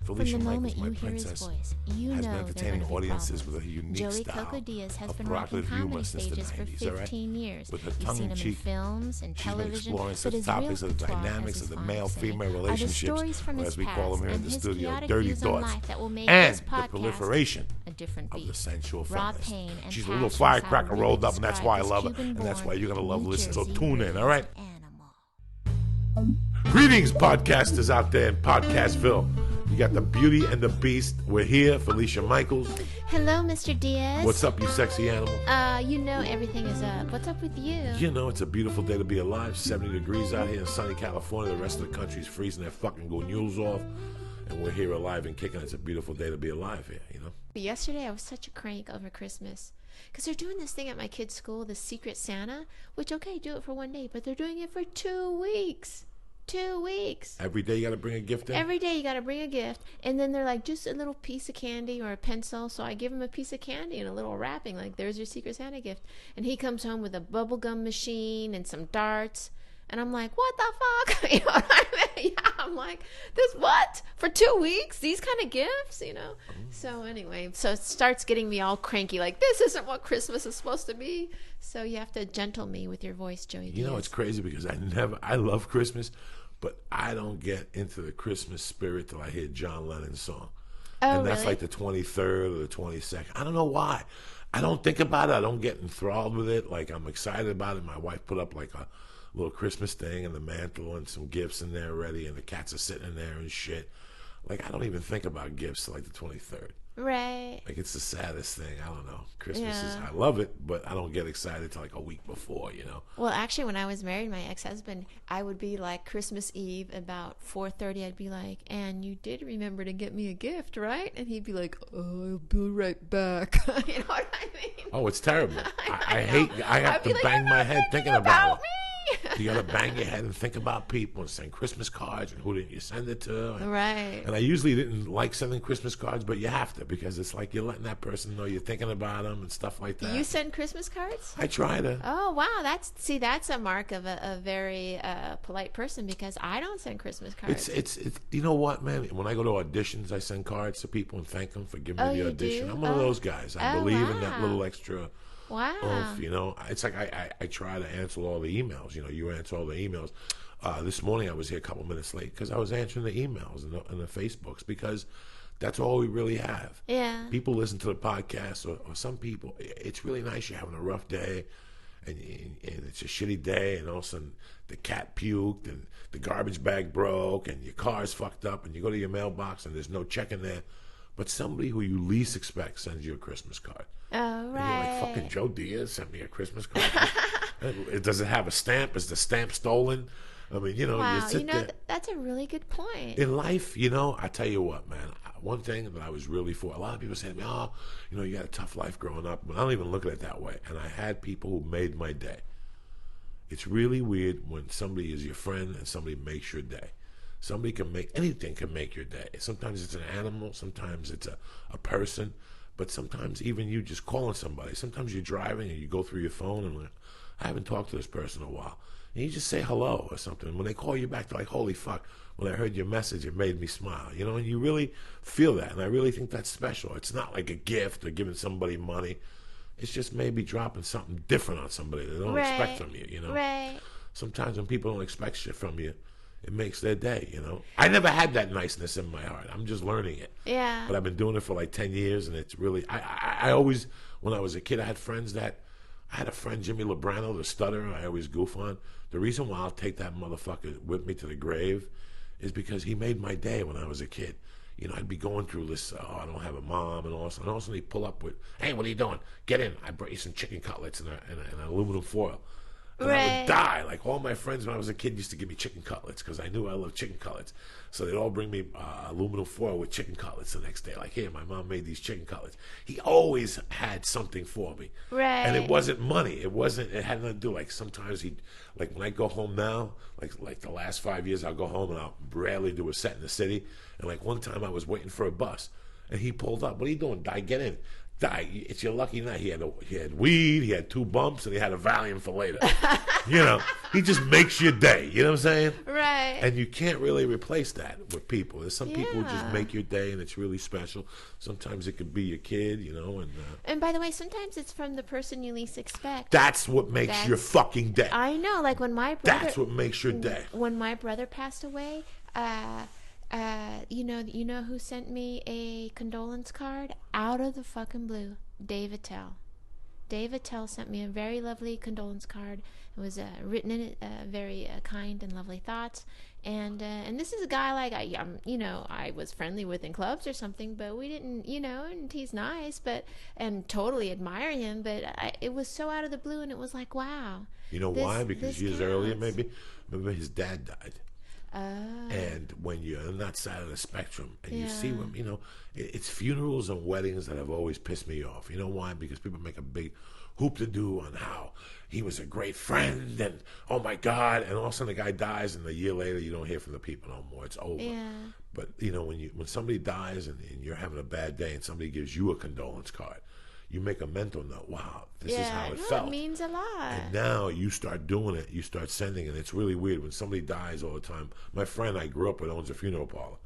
Felicia From the Michaels, moment my you hear his princess, voice, you has know been entertaining there are audiences problems. with a unique Joey style Coco Diaz has of been rocking provocative humor comedy since the stages for 90s, all right? 15 years. With her You've seen him in tongue-in-cheek, films and she's been television, exploring but such his topics real as the patois, dynamics as of his the fans say, male-female are the relationships, stories from or his as we call past them here in and the his studio, chaotic dirty views on thoughts, life that will make and this the podcast proliferation a different of the beast. sensual Raw feminist. pain and She's a little passion is how to firecracker really rolled up, and that's describe why I this love her, and Cuban-born that's why you're going to love New listening. So Jersey tune in, all right? animal. Greetings, podcasters out there in Podcastville. You got the beauty and the beast. We're here, Felicia Michaels. Hello, Mr. Diaz. What's up, you sexy animal? You know everything is up. What's up with you? You know, it's a beautiful day to be alive. 70 degrees out here in sunny California. The rest of the country's freezing their fucking gonules off. And we're here alive and kicking. It's a beautiful day to be alive here, you know? Yesterday, I was such a crank over Christmas. Because they're doing this thing at my kid's school, the Secret Santa. Which, okay, do it for one day. But they're doing it for 2 weeks. 2 weeks. Every day you got to bring a gift in? Every day you got to bring a gift. And then they're like, just a little piece of candy or a pencil. So I give him a piece of candy and a little wrapping. Like, there's your Secret Santa gift. And he comes home with a bubblegum machine and some darts. And I'm like, what the fuck? You know what I mean? Yeah, I'm like, this what? For 2 weeks? These kind of gifts, you know? So anyway, so it starts getting me all cranky. Like, this isn't what Christmas is supposed to be. So you have to gentle me with your voice, Joey Diaz. You know, it's crazy because I love Christmas, but I don't get into the Christmas spirit till I hear John Lennon's song. Oh, and that's really? like the 23rd or the 22nd. I don't know why. I don't think about it. I don't get enthralled with it. Like, I'm excited about it. My wife put up like a little Christmas thing and the mantle and some gifts in there already, and the cats are sitting in there and shit. Like, I don't even think about gifts till like the 23rd. Right. Like, it's the saddest thing. I don't know. Christmas is, Yeah. I love it, but I don't get excited till like a week before, you know? Well, actually, when I was married, my ex-husband, I would be like Christmas Eve about 4:30. I'd be like, "And you did remember to get me a gift, right?" And he'd be like, "Oh, I'll be right back." You know what I mean? Oh, it's terrible. I know. hate, I have I'd be to like, bang "You're my not head thinking about it. me. You got to bang your head and think about people and send Christmas cards and who didn't you send it to. And, Right. and I usually didn't like sending Christmas cards, but you have to because it's like you're letting that person know you're thinking about them and stuff like that. You send Christmas cards? I try to. Oh, wow. That's a mark of a very polite person because I don't send Christmas cards. It's you know what, man? When I go to auditions, I send cards to people and thank them for giving Oh, me the you audition. do? I'm one of those guys. I Oh, believe in that wow. little extra Wow. oomph, you know. It's like I try to answer all the emails. You know, you answer all the emails. This morning I was here a couple minutes late because I was answering the emails and the Facebooks because that's all we really have. Yeah. People listen to the podcast, or some people. It's really nice. You're having a rough day, and it's a shitty day, and all of a sudden the cat puked, and the garbage bag broke, and your car's fucked up, and you go to your mailbox, and there's no check in there. But somebody who you least expect sends you a Christmas card. Oh, And you're right. like, fucking Joe Diaz sent me a Christmas card. Does it have a stamp? Is the stamp stolen? I mean, you know, Wow. you sit there. That's a really good point. In life, you know, I tell you what, man, one thing that I was really for, a lot of people say to me, oh, you know, you had a tough life growing up, but I don't even look at it that way. And I had people who made my day. It's really weird when somebody is your friend and somebody makes your day. Somebody can make, anything can make your day. Sometimes it's an animal, sometimes it's a person, but sometimes even you just calling somebody. Sometimes you're driving and you go through your phone and like, I haven't talked to this person in a while. And you just say hello or something. And when they call you back, they're like, holy fuck, when I heard your message, it made me smile. You know, and you really feel that. And I really think that's special. It's not like a gift or giving somebody money. It's just maybe dropping something different on somebody they don't expect from you, you know. Right. Sometimes when people don't expect shit from you, it makes their day, you know. I never had that niceness in my heart. I'm just learning it. Yeah. But I've been doing it for like 10 years, and it's really, I always, when I was a kid, I had friends that, I had a friend, Jimmy Lebrano, the stutterer, I always goof on. The reason why I'll take that motherfucker with me to the grave is because he made my day when I was a kid. You know, I'd be going through this, oh, I don't have a mom, and all of a sudden he'd pull up with, hey, what are you doing? Get in. I brought you some chicken cutlets and an aluminum foil. And I would die. Like, all my friends when I was a kid used to give me chicken cutlets because I knew I loved chicken cutlets. So they'd all bring me aluminum foil with chicken cutlets the next day. Like, here, my mom made these chicken cutlets. He always had something for me. Right. And it wasn't money. It had nothing to do. Like, sometimes like when I go home now, like the last 5 years, I'll go home and I'll rarely do a set in the city. And like one time I was waiting for a bus. And he pulled up. What are you doing? Di, get in. It's your lucky night. He had weed, he had 2 bumps, and he had a Valium for later. He just makes your day. You know what I'm saying? Right. And you can't really replace that with people. There's some people who just make your day, and it's really special. Sometimes it could be your kid, And by the way, sometimes it's from the person you least expect. That's what makes your fucking day. I know. Like when my brother. That's what makes your day. When my brother passed away, you know who sent me a condolence card out of the fucking blue? Dave Attell. Dave Attell sent me a very lovely condolence card. It was written in it very kind and lovely thoughts. And this is a guy like I was friendly with in clubs or something, but we didn't, and he's nice, and totally admire him. But it was so out of the blue, and it was like, wow. You know why? Because years earlier, maybe, remember his dad died. Oh. And when you're on that side of the spectrum and you see them, it's funerals and weddings that have always pissed me off. You know why? Because people make a big hoop to do on how he was a great friend and oh my God, and all of a sudden the guy dies and a year later you don't hear from the people no more. It's over. Yeah. But when somebody dies and you're having a bad day and somebody gives you a condolence card, you make a mental note. Wow, this is how it felt. It means a lot. And now you start doing it. You start sending it. It's really weird when somebody dies all the time. My friend I grew up with owns a funeral parlor.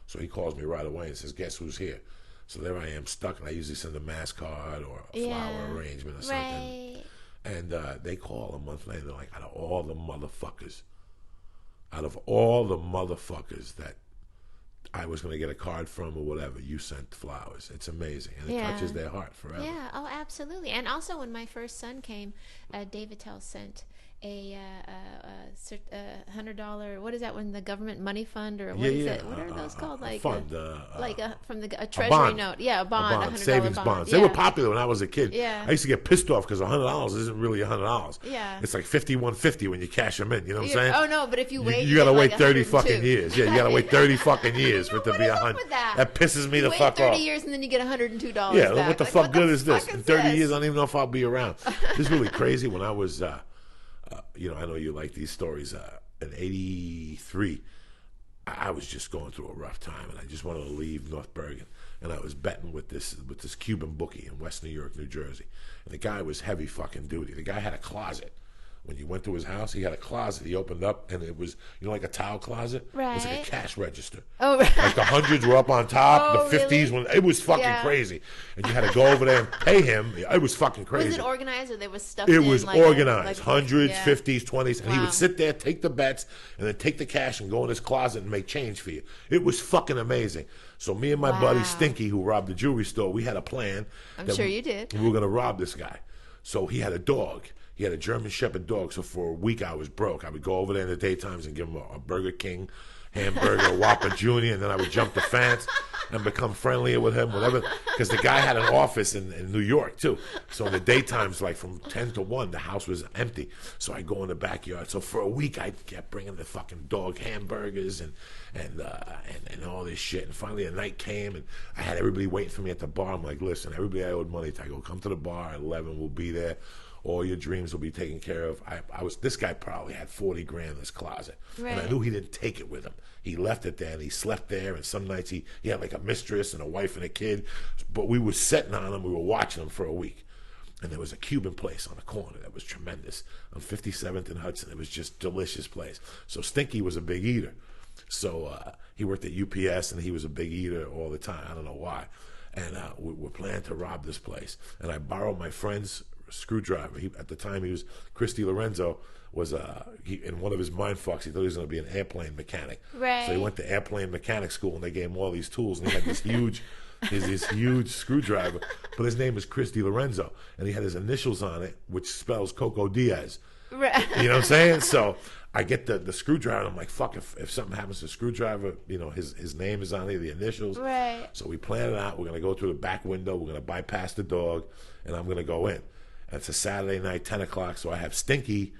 So he calls me right away and says, guess who's here? So there I am stuck, and I usually send a mass card or a flower arrangement or something. Right. And they call a month later, they're like, out of all the motherfuckers that I was going to get a card from or whatever, you sent flowers. It's amazing. And it touches their heart forever. Yeah, oh, absolutely. And also when my first son came, David Tell sent a $100, what is that, when the government money fund, or what is it? What are those called? Like fund. From a treasury note. Yeah, a bond. $100 savings bonds. They were popular when I was a kid. Yeah. I used to get pissed off because $100 isn't really $100. Yeah. It's like $51.50 when you cash them in. You know what I'm saying? Oh no, but if you wait, you got to wait like 30 fucking years. Yeah, you got to wait 30 fucking years for it to be 100. That pisses me the fuck off. You wait 30 years and then you get $102 Yeah, back. what the fuck good is this? In 30 years, I don't even know if I'll be around. This is really crazy. When I was, I know you like these stories. In '83, I was just going through a rough time, and I just wanted to leave North Bergen. And I was betting with this Cuban bookie in West New York, New Jersey. And the guy was heavy fucking duty. The guy had a closet. When you went to his house, he had a closet. He opened up, and it was, like a towel closet. Right. It was like a cash register. Oh, right. Like the hundreds were up on top, the 50s. Really? It was fucking crazy. And you had to go over there and pay him. It was fucking crazy. Was it organized, or there was stuff? It was like organized. Hundreds, 50s, 20s. And he would sit there, take the bets, and then take the cash and go in his closet and make change for you. It was fucking amazing. So me and my buddy Stinky, who robbed the jewelry store, we had a plan. I'm sure you did. We were going to rob this guy. So he had a dog. He had a German Shepherd dog, so for a week I was broke. I would go over there in the daytimes and give him a Burger King hamburger, a Whopper Jr., and then I would jump the fence and become friendlier with him, whatever. Because the guy had an office in New York, too. So in the daytimes, like from 10 to 1, the house was empty. So I'd go in the backyard. So for a week, I kept bringing the fucking dog hamburgers and all this shit. And finally, a night came, and I had everybody waiting for me at the bar. I'm like, listen, everybody I owed money to, I go, come to the bar at 11, we'll be there. All your dreams will be taken care of. This guy probably had 40 grand in his closet. Right. And I knew he didn't take it with him. He left it there, and he slept there, and some nights he had like a mistress and a wife and a kid. But we were sitting on him. We were watching him for a week. And there was a Cuban place on the corner that was tremendous. On 57th and Hudson. It was just delicious place. So Stinky was a big eater. So he worked at UPS, and he was a big eater all the time. I don't know why. And we're planning to rob this place. And I borrowed my friend's screwdriver. At the time, he was Christy Lorenzo. Was in one of his mind fucks, he thought he was going to be an airplane mechanic. Right. So he went to airplane mechanic school, and they gave him all these tools, and he had this huge screwdriver. But his name is Christy Lorenzo, and he had his initials on it, which spells Coco Diaz. Right. You know what I'm saying? So I get the screwdriver, and I'm like, fuck, if something happens to the screwdriver, his name is on it, the initials. Right. So we plan it out. We're going to go through the back window. We're going to bypass the dog, and I'm going to go in. And it's a Saturday night, 10 o'clock, so I have Stinky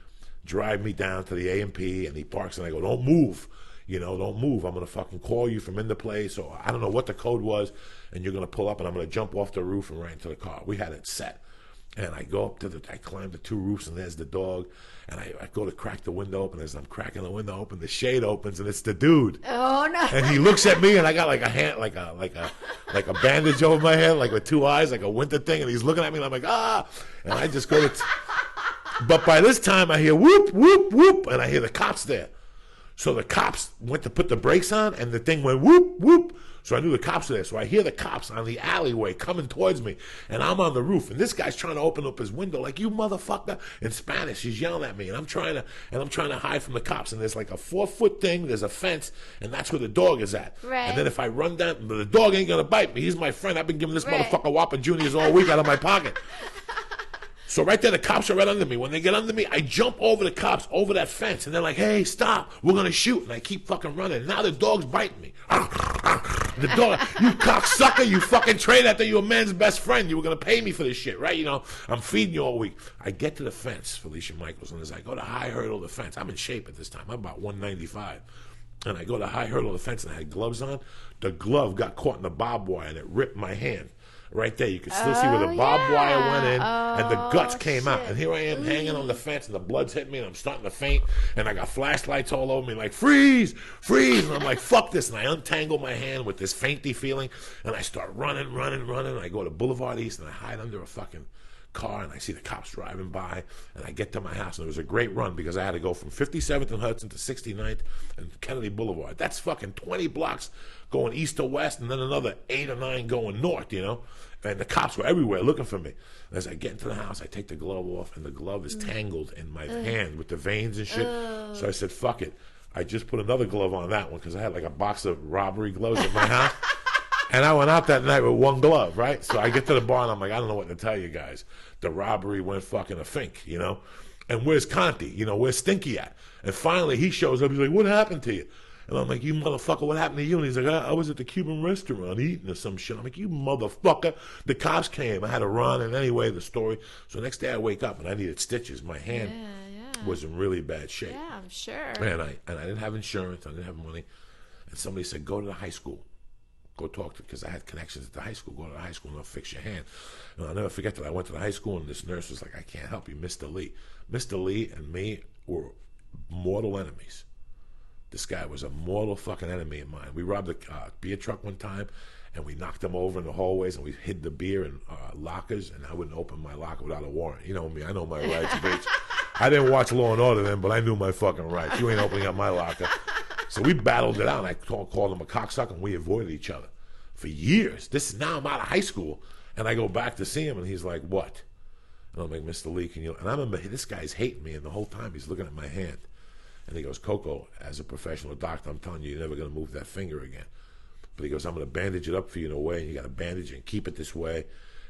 drive me down to the A&P, and he parks, and I go, don't move. Don't move. I'm going to fucking call you from in the place, or I don't know what the code was, and you're going to pull up, and I'm going to jump off the roof and right into the car. We had it set. And I go up I climb the 2 roofs, and there's the dog. And I go to crack the window open. As I'm cracking the window open, the shade opens, and it's the dude. Oh no! And he looks at me, and I got like a hand, like a bandage over my head, like with 2 eyes, like a winter thing. And he's looking at me, and I'm like, ah! And I just go to. But by this time, I hear whoop, whoop, whoop, and I hear the cops there. So the cops went to put the brakes on, and the thing went whoop, whoop. So I knew the cops were there. So I hear the cops on the alleyway coming towards me, and I'm on the roof, and this guy's trying to open up his window like, you motherfucker, in Spanish. He's yelling at me, and I'm trying to hide from the cops. And there's like a 4-foot thing. There's a fence, and that's where the dog is at. Right. And then if I run down, the dog ain't gonna bite me. He's my friend. I've been giving this motherfucker Whopper Juniors all week out of my pocket. So right there, the cops are right under me. When they get under me, I jump over the cops, over that fence, and they're like, hey, stop, we're going to shoot. And I keep fucking running. Now the dog's biting me. The dog, you cocksucker, you fucking traitor. I thought you were a man's best friend. You were going to pay me for this shit, right? You know, I'm feeding you all week. I get to the fence, Felicia Michaels, and as I go to high hurdle the fence, I'm in shape at this time. I'm about 195. And I go to high hurdle the fence, and I had gloves on. The glove got caught in the barbed wire, and it ripped my hand. Right there, you can still see where the barbed wire went in, and the guts came out. And here I am hanging on the fence, and the blood's hitting me, and I'm starting to faint, and I got flashlights all over me, like, freeze, freeze. And I'm like, fuck this. And I untangle my hand with this fainty feeling, and I start running. And I go to Boulevard East, and I hide under a fucking car, and I see the cops driving by, and I get to my house, and it was a great run because I had to go from 57th and Hudson to 69th and Kennedy Boulevard. That's fucking 20 blocks going east to west, and then another 8 or 9 going north, you know? And the cops were everywhere looking for me. As I get into the house, I take the glove off, and the glove is tangled in my hand with the veins and shit. So I said, fuck it. I just put another glove on that one because I had like a box of robbery gloves at my house. And I went out that night with 1 glove, right? So I get to the bar, and I'm like, I don't know what to tell you guys. The robbery went fucking a fink, you know? And where's Conti? You know, where's Stinky at? And finally, he shows up. He's like, what happened to you? And I'm like, you motherfucker, what happened to you? And he's like, I was at the Cuban restaurant eating or some shit. I'm like, you motherfucker. The cops came. I had to run. And anyway, the story. So the next day I wake up, and I needed stitches. My hand was in really bad shape. Yeah, I'm sure. And I didn't have insurance. I didn't have money. And somebody said, go to the high school. Go talk to, because I had connections at the high school. Go to the high school and they'll fix your hand. And I'll never forget that I went to the high school, and this nurse was like, I can't help you, Mr. Lee. Mr. Lee and me were mortal enemies. This guy was a mortal fucking enemy of mine. We robbed a beer truck one time, and we knocked him over in the hallways, and we hid the beer in lockers, and I wouldn't open my locker without a warrant. You know me, I know my rights, bitch. I didn't watch Law and Order then, but I knew my fucking rights. You ain't opening up my locker. So we battled it out, and I called him a cocksucker, and we avoided each other for years. Now I'm out of high school, and I go back to see him, and he's like, what? And I'm like, Mr. Lee, can you? And I remember this guy's hating me, and the whole time he's looking at my hand. And he goes, Coco, as a professional doctor, I'm telling you, you're never going to move that finger again. But he goes, I'm going to bandage it up for you in a way, and you got to bandage it and keep it this way.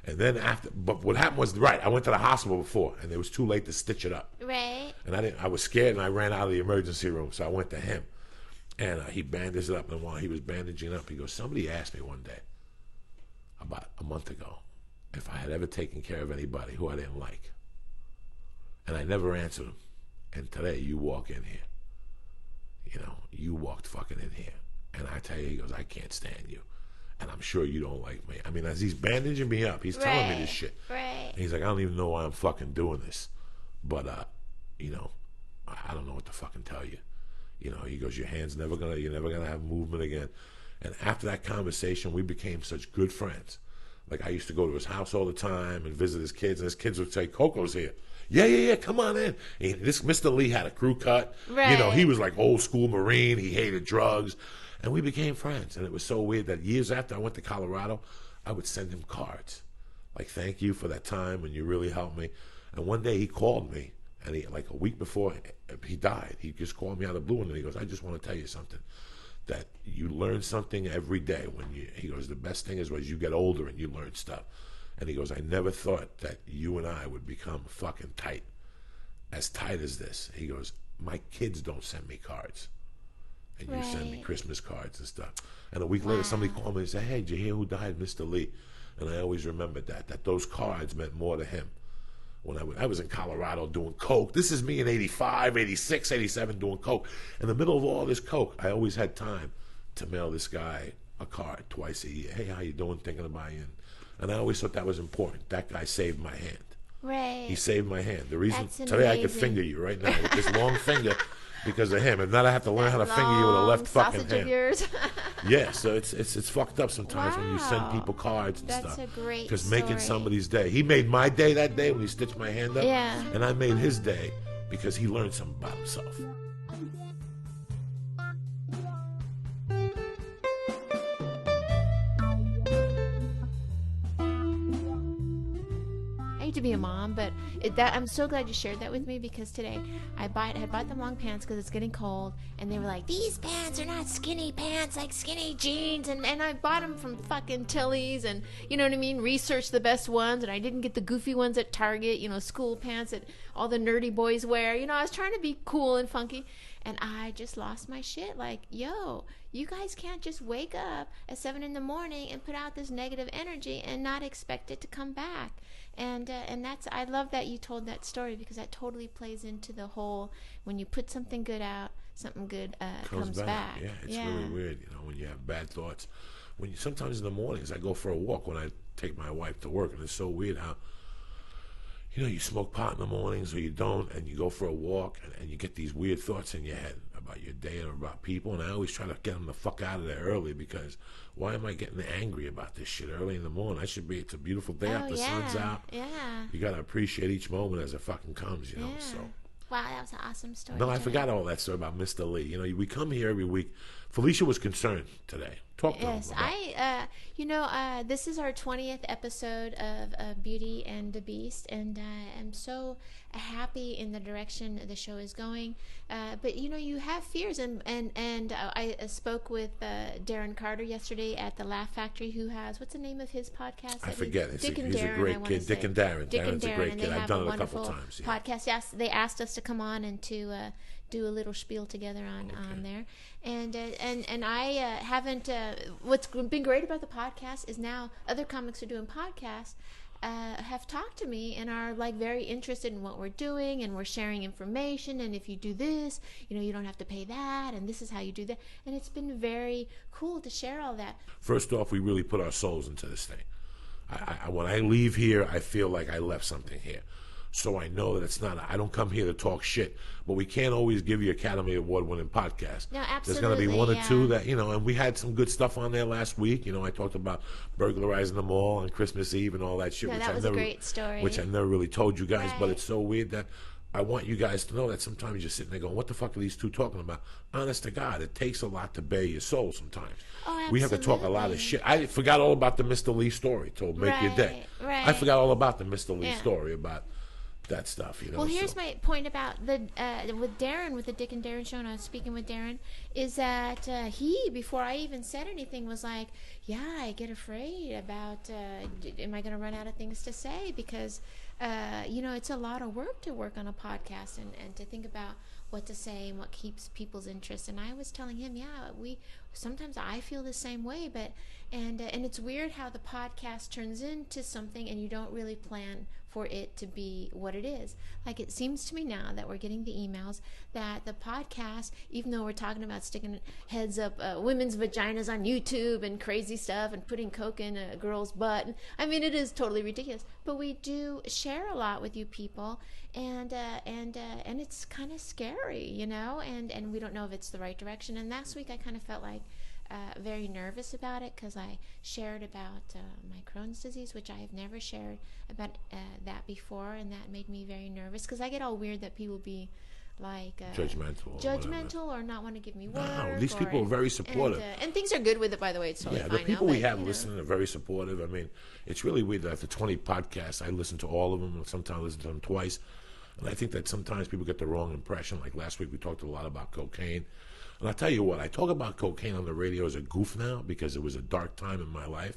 And then but what happened was, right, I went to the hospital before, and it was too late to stitch it up. Right. And I was scared, and I ran out of the emergency room, so I went to him. And he bandaged it up, and while he was bandaging it up, he goes, somebody asked me one day, about a month ago, if I had ever taken care of anybody who I didn't like. And I never answered him. And today, you walk in here. You know, you walked fucking in here. And I tell you, he goes, I can't stand you. And I'm sure you don't like me. I mean, as he's bandaging me up, he's telling me this shit. Right. And he's like, I don't even know why I'm fucking doing this. But, you know, I don't know what to fucking tell you. You know, he goes, you're never gonna have movement again. And after that conversation, we became such good friends. Like, I used to go to his house all the time and visit his kids, and his kids would say, Coco's here. Yeah, come on in. And this Mr. Lee had a crew cut. Right. You know, he was like old school Marine. He hated drugs. And we became friends. And it was so weird that years after I went to Colorado, I would send him cards. Like, thank you for that time when you really helped me. And one day he called me, and he, like a week before he died, he just called me out of the blue, and he goes, I just want to tell you something. That you learn something every day. He goes, the best thing is as you get older and you learn stuff. And he goes, I never thought that you and I would become fucking tight. As tight as this. He goes, my kids don't send me cards. And you send me Christmas cards and stuff. And a week later, somebody called me and said, hey, did you hear who died? Mr. Lee. And I always remembered that those cards meant more to him. When I was in Colorado doing coke. This is me in 85, 86, 87 doing coke. In the middle of all this coke, I always had time to mail this guy a card twice a year. Hey, how you doing? Thinking about you. And I always thought that was important. That guy saved my hand. Right. He saved my hand. The reason That's today I could amazing. finger you right now with this long finger because of him. If not, I have to learn how to That finger you with a long left fucking sausage of hand. yours. Yeah, so it's fucked up sometimes when you send Wow. people cards and That's stuff. a great Because making story. somebody's day. He made my day that day when he stitched my hand up. Yeah. And I made his day because he learned something about himself. I hate to be a mom, but I'm so glad you shared that with me, because today I had bought them long pants because it's getting cold, and they were like, these pants are not skinny pants like skinny jeans, and I bought them from fucking Tilly's, and you know what I mean, researched the best ones, and I didn't get the goofy ones at Target, you know, school pants that all the nerdy boys wear. You know, I was trying to be cool and funky, and I just lost my shit. Like, yo, you guys can't just wake up at 7 in the morning and put out this negative energy and not expect it to come back. And that's, I love that you told that story, because that totally plays into the whole, when you put something good out, something good comes back. Yeah, it's really weird, you know, when you have bad thoughts. When you, sometimes in the mornings I go for a walk when I take my wife to work, and it's so weird how, you know, you smoke pot in the mornings or you don't, and you go for a walk, and you get these weird thoughts in your head about your day or about people, and I always try to get them the fuck out of there early, because why am I getting angry about this shit early in the morning? I should be, it's a beautiful day out, the sun's out. Yeah. You gotta appreciate each moment as it fucking comes, you know, so. Wow, that was an awesome story. No, I forgot all that story about Mr. Lee. You know, we come here every week. Felicia was concerned today. Talk to him about. This is our 20th episode of Beauty and the Beast, and I'm so happy in the direction the show is going. But you know, you have fears, and I spoke with Darren Carter yesterday at the Laugh Factory, who has, what's the name of his podcast? I forget. He's a Darren, great kid. Dick and Darren. Dick Darren's and a Darren, great and kid. they I've have done a it a couple wonderful times. Yeah. podcast. Yes, they asked us to come on and to do a little spiel together on there, and I haven't. What's been great about the podcast is now other comics are doing podcasts. Have talked to me and are like very interested in what we're doing, and we're sharing information, and if you do this, you know, you don't have to pay that, and this is how you do that, and it's been very cool to share all that. First off, we really put our souls into this thing. When I leave here, I feel like I left something here. So I know that it's not, I don't come here to talk shit, but we can't always give you Academy Award winning podcast. No, absolutely. There's going to be one or two that, you know, and we had some good stuff on there last week. You know, I talked about burglarizing the mall on Christmas Eve and all that shit. No, that was a great story. Which I never really told you guys, but Right. it's so weird that I want you guys to know that sometimes you're sitting there going, what the fuck are these two talking about? Honest to God, it takes a lot to bare your soul sometimes. Oh, we have to talk a lot of shit. I forgot all about the Mr. Lee story to make your day. Right. I forgot all about the Mr. Lee story about that stuff, you know. Well, here's my point about the with Darren, with the Dick and Darren show, and I was speaking with Darren, is that he, before I even said anything, was like, yeah, I get afraid about, am I going to run out of things to say? Because, you know, it's a lot of work to work on a podcast and to think about what to say and what keeps people's interest. And I was telling him, yeah, sometimes I feel the same way, but and it's weird how the podcast turns into something and you don't really plan for it to be what it is. Like, it seems to me now that we're getting the emails that the podcast, even though we're talking about sticking heads up women's vaginas on YouTube and crazy stuff and putting coke in a girl's butt, I mean, it is totally ridiculous, but we do share a lot with you people, and it's kind of scary, you know, and we don't know if it's the right direction. And last week I kind of felt like very nervous about it, because I shared about my Crohn's disease, which I have never shared about that before, and that made me very nervous, because I get all weird that people be like judgmental or not want to give me work. No, these people are very supportive, and things are good with it, by the way. It's totally fine. The people now, we have listening are very supportive. I mean, it's really weird that after 20 podcasts, I listen to all of them, and sometimes I listen to them twice. And I think that sometimes people get the wrong impression. Like last week, we talked a lot about cocaine. And I'll tell you what, I talk about cocaine on the radio as a goof now, because it was a dark time in my life.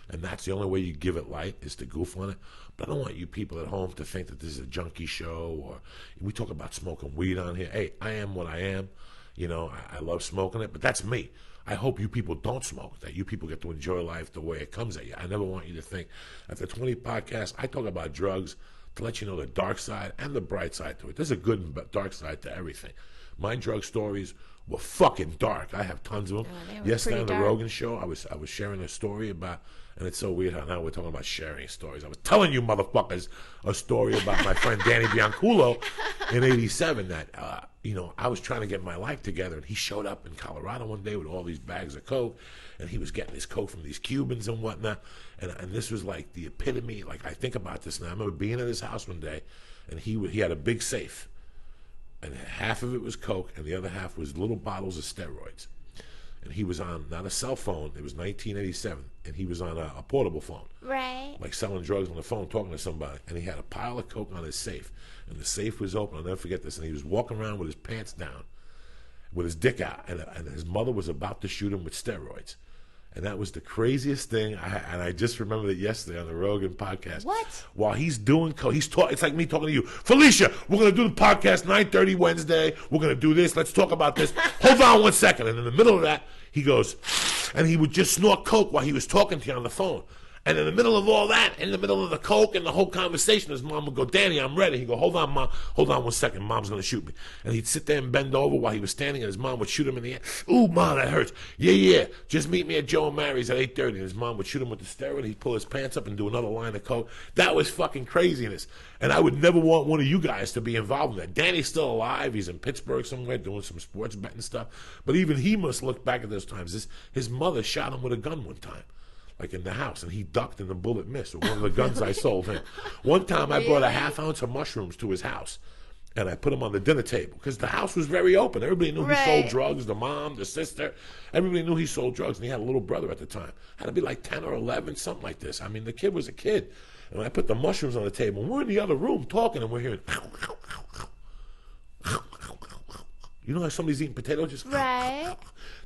And that's the only way you give it light, is to goof on it. But I don't want you people at home to think that this is a junkie show, or we talk about smoking weed on here. Hey, I am what I am. You know, I love smoking it, but that's me. I hope you people don't smoke, that you people get to enjoy life the way it comes at you. I never want you to think, after 20 podcasts, I talk about drugs to let you know the dark side and the bright side to it. There's a good and dark side to everything. My drug stories were fucking dark. I have tons of them. They were Yesterday on pretty the dark. Rogan show, I was sharing a story about, and it's so weird how now we're talking about sharing stories. I was telling you motherfuckers a story about my friend Danny Bianculo in '87 that, I was trying to get my life together, and he showed up in Colorado one day with all these bags of coke, and he was getting his coke from these Cubans and whatnot, and this was like the epitome. Like, I think about this now. I remember being at his house one day, and he had a big safe, and half of it was coke, and the other half was little bottles of steroids. And he was on, not a cell phone, it was 1987, and he was on a portable phone. Right. Like selling drugs on the phone, talking to somebody. And he had a pile of coke on his safe. And the safe was open, I'll never forget this. And he was walking around with his pants down, with his dick out. And his mother was about to shoot him with steroids. And that was the craziest thing. And I just remembered it yesterday on the Rogan podcast. What? While he's doing coke, it's like me talking to you. Felicia, we're going to do the podcast 9:30 Wednesday. We're going to do this. Let's talk about this. Hold on 1 second. And in the middle of that, he goes, and he would just snort coke while he was talking to you on the phone. And in the middle of all that, in the middle of the coke and the whole conversation, his mom would go, Danny, I'm ready. He'd go, hold on, Mom. Hold on 1 second. Mom's going to shoot me. And he'd sit there and bend over while he was standing, and his mom would shoot him in the head. Ooh, Mom, that hurts. Yeah. Just meet me at Joe and Mary's at 8:30. And his mom would shoot him with the steroid. He'd pull his pants up and do another line of coke. That was fucking craziness. And I would never want one of you guys to be involved in that. Danny's still alive. He's in Pittsburgh somewhere doing some sports betting stuff. But even he must look back at those times. His mother shot him with a gun one time, like in the house, and he ducked and the bullet missed with one of the guns I sold him. One time I brought a half ounce of mushrooms to his house, and I put them on the dinner table because the house was very open. Everybody knew he sold drugs, the mom, the sister. Everybody knew he sold drugs, and he had a little brother at the time. Had to be like 10 or 11, something like this. I mean, the kid was a kid. And when I put the mushrooms on the table, and we're in the other room talking, and we're hearing, you know how somebody's eating potatoes? Just Right.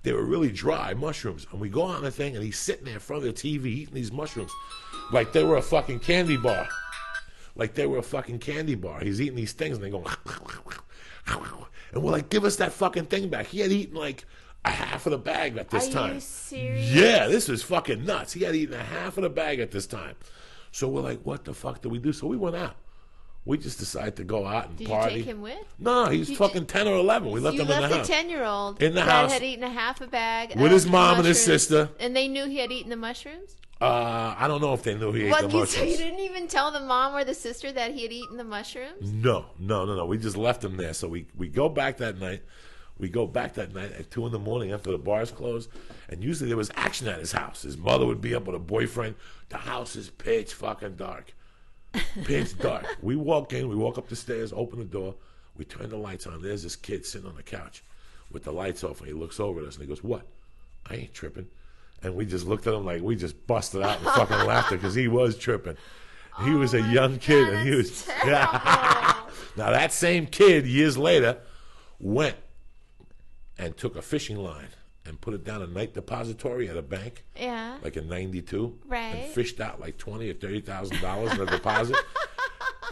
They were really dry mushrooms. And we go on the thing, and he's sitting there in front of the TV eating these mushrooms like they were a fucking candy bar. He's eating these things, and they go, and we're like, give us that fucking thing back. He had eaten like a half of the bag at this time. Are you serious? Yeah, this was fucking nuts. He had eaten a half of the bag at this time. So we're like, what the fuck do we do? So we went out. We just decided to go out and Did party. you take him with? No, he's fucking 10 or 11. We left him in the house. You left the 10-year-old in the that house had eaten a half a bag with of his mom and his mushrooms, sister. And they knew he had eaten the mushrooms? I don't know if they knew he ate the So mushrooms. you didn't even tell the mom or the sister that he had eaten the mushrooms? No. We just left him there. So we go back that night. We go back that night at 2 a.m. after the bars closed. And usually there was action at his house. His mother would be up with a boyfriend. The house is pitch fucking dark. Pitch dark. We walk in, we walk up the stairs, open the door, we turn the lights on. There's this kid sitting on the couch with the lights off, and he looks over at us and he goes, what? I ain't tripping. And we just looked at him like we just busted out in fucking laughter because he was tripping. He was a young kid, and he was. Now that same kid years later went and took a fishing line and put it down a night depository at a bank. Yeah. Like in '92. Right. And fished out like $20,000 or $30,000 in a deposit.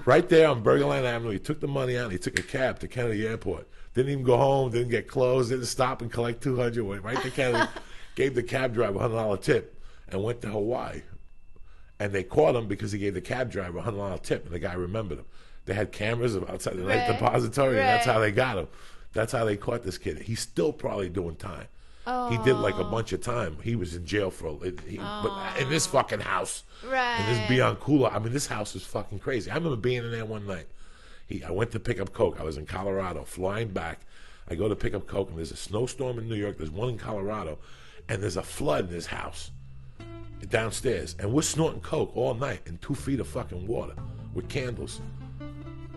Right there on Burglary Avenue. He took the money out and he took a cab to Kennedy Airport. Didn't even go home, didn't get clothes, didn't stop and collect $200. Went right to Kennedy, gave the cab driver a $100 tip, and went to Hawaii. And they caught him because he gave the cab driver a $100 tip, and the guy remembered him. They had cameras outside the night depository, and that's how they got him. That's how they caught this kid. He's still probably doing time. He did like a bunch of time. He was in jail for, but in this fucking house, Right. in this Bianculo. I mean, this house is fucking crazy. I remember being in there one night. I went to pick up coke. I was in Colorado, flying back. I go to pick up coke, and there's a snowstorm in New York. There's one in Colorado, and there's a flood in this house downstairs. And we're snorting coke all night in 2 feet of fucking water with candles.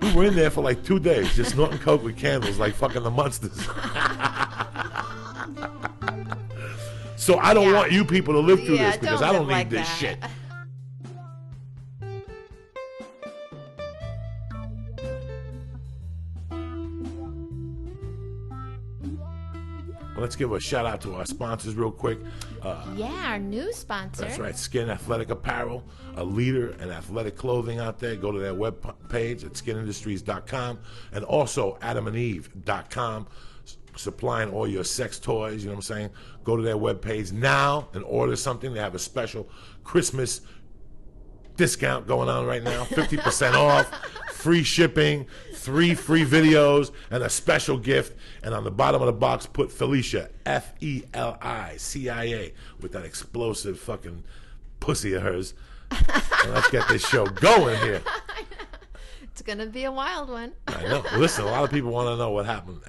We were in there for like 2 days, just snorting coke with candles like fucking the Munsters. So I don't want you people to live through this because I don't need this shit. Let's give a shout out to our sponsors real quick. Our new sponsor. That's right, Skin Athletic Apparel, a leader in athletic clothing out there. Go to their web page at skinindustries.com and also adamandeve.com, supplying all your sex toys, you know what I'm saying? Go to their web page now and order something. They have a special Christmas discount going on right now, 50% off, free shipping, 3 free videos, and a special gift. And on the bottom of the box, put Felicia, Felicia, with that explosive fucking pussy of hers. And let's get this show going here. It's gonna be a wild one. I know. Listen, a lot of people want to know what happened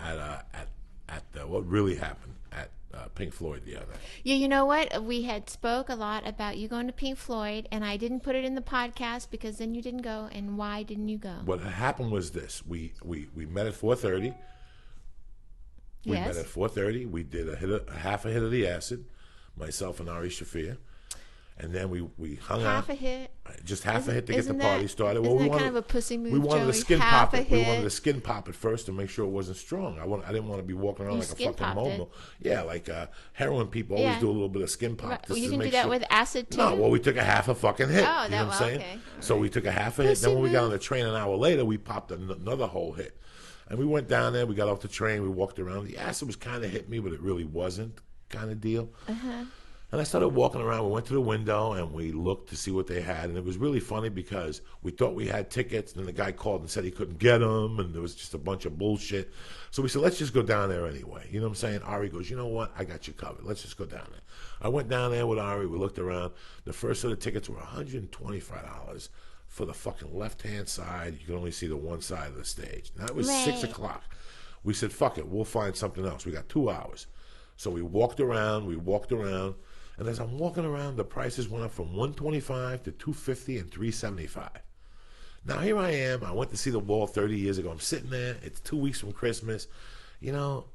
what really happened at Pink Floyd the other day. Yeah, you know what? We had spoke a lot about you going to Pink Floyd, and I didn't put it in the podcast because then you didn't go. And why didn't you go? What happened was this: we met at 4:30. We met at 4:30. We did half a hit of the acid, myself and Ari Shafir. And then we hung out. Half a hit? Just half a hit to get the party started. Isn't that kind of a pussy move, We wanted Joey? to skin half pop a it. hit. We wanted to skin pop it first to make sure it wasn't strong. I didn't want to be walking around like a fucking momo. Yeah, like heroin people always do a little bit of skin pop. Right. Well, you didn't do that with acid too? No, well, we took a half a fucking hit. Oh, you know what I'm saying? Okay. So we took a half a hit. Then when we got on the train an hour later, we popped another whole hit. And we went down there. We got off the train. We walked around. The acid was kind of hit me, but it really wasn't kind of deal. Uh-huh. And I started walking around. We went to the window and we looked to see what they had. And it was really funny because we thought we had tickets. And then the guy called and said he couldn't get them. And there was just a bunch of bullshit. So we said, let's just go down there anyway. You know what I'm saying? Ari goes, you know what? I got you covered. Let's just go down there. I went down there with Ari. We looked around. The first set of tickets were $125 for the fucking left-hand side. You can only see the one side of the stage. Now, it was 6 o'clock. We said, fuck it. We'll find something else. We got 2 hours. So we walked around. And as I'm walking around, the prices went up from $125 to $250 and $375. Now here I am. I went to see the Wall 30 years ago. I'm sitting there. It's 2 weeks from Christmas. You know,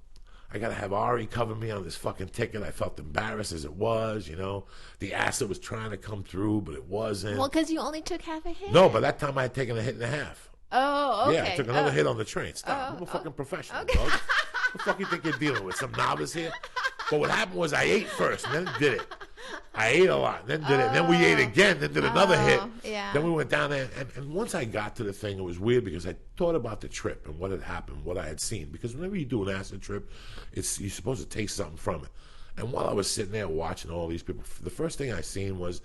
I got to have Ari cover me on this fucking ticket. I felt embarrassed as it was, you know. The acid was trying to come through, but it wasn't. Well, because you only took half a hit. No, by that time I had taken a hit and a half. Oh, okay. Yeah, I took another hit on the train. Stop. I'm a fucking professional, dog. What the fuck you think you're dealing with? Some novice here? But what happened was I ate first and then did it. I ate a lot, then did it. And then we ate again, then did another hit. Yeah. Then we went down there. And once I got to the thing, it was weird because I thought about the trip and what had happened, what I had seen. Because whenever you do an acid trip, you're supposed to take something from it. And while I was sitting there watching all these people, the first thing I seen was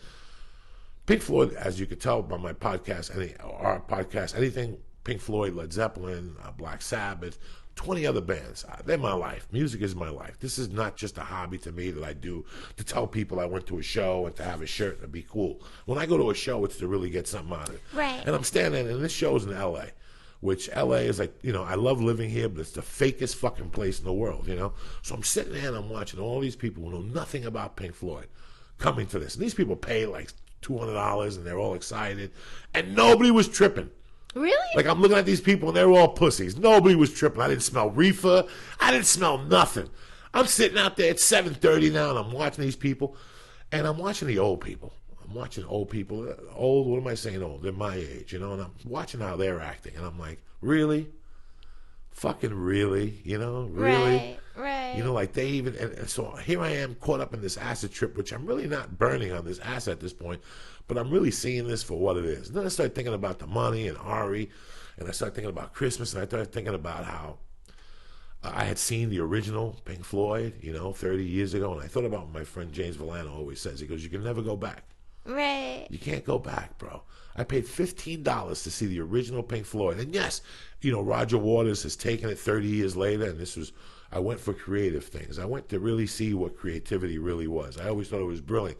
Pink Floyd, as you could tell by my podcast, our podcast, anything Pink Floyd, Led Zeppelin, Black Sabbath, 20 other bands. They're my life. Music is my life. This is not just a hobby to me that I do to tell people I went to a show and to have a shirt and to be cool. When I go to a show, it's to really get something out of it. Right. And I'm standing, and this show's in L.A., which L.A. is like, you know, I love living here, but it's the fakest fucking place in the world, you know? So I'm sitting there and I'm watching all these people who know nothing about Pink Floyd coming to this. And these people pay like $200 and they're all excited. And nobody was tripping. Really? Like, I'm looking at these people, and they're all pussies. Nobody was tripping. I didn't smell reefer. I didn't smell nothing. I'm sitting out there. It's 7:30 now, and I'm watching these people. And I'm watching the old people. I'm watching old people. Old, what am I saying old? They're my age, you know? And I'm watching how they're acting. And I'm like, really? Fucking really? You know? Really? Right. You know, like they even... And so here I am caught up in this acid trip, which I'm really not burning on this acid at this point. But I'm really seeing this for what it is. And then I started thinking about the money and Ari, and I started thinking about Christmas, and I started thinking about how I had seen the original Pink Floyd, you know, 30 years ago, and I thought about what my friend James Villano always says. He goes, you can never go back. Right. You can't go back, bro. I paid $15 to see the original Pink Floyd. And yes, you know, Roger Waters has taken it 30 years later, and I went for creative things. I went to really see what creativity really was. I always thought it was brilliant.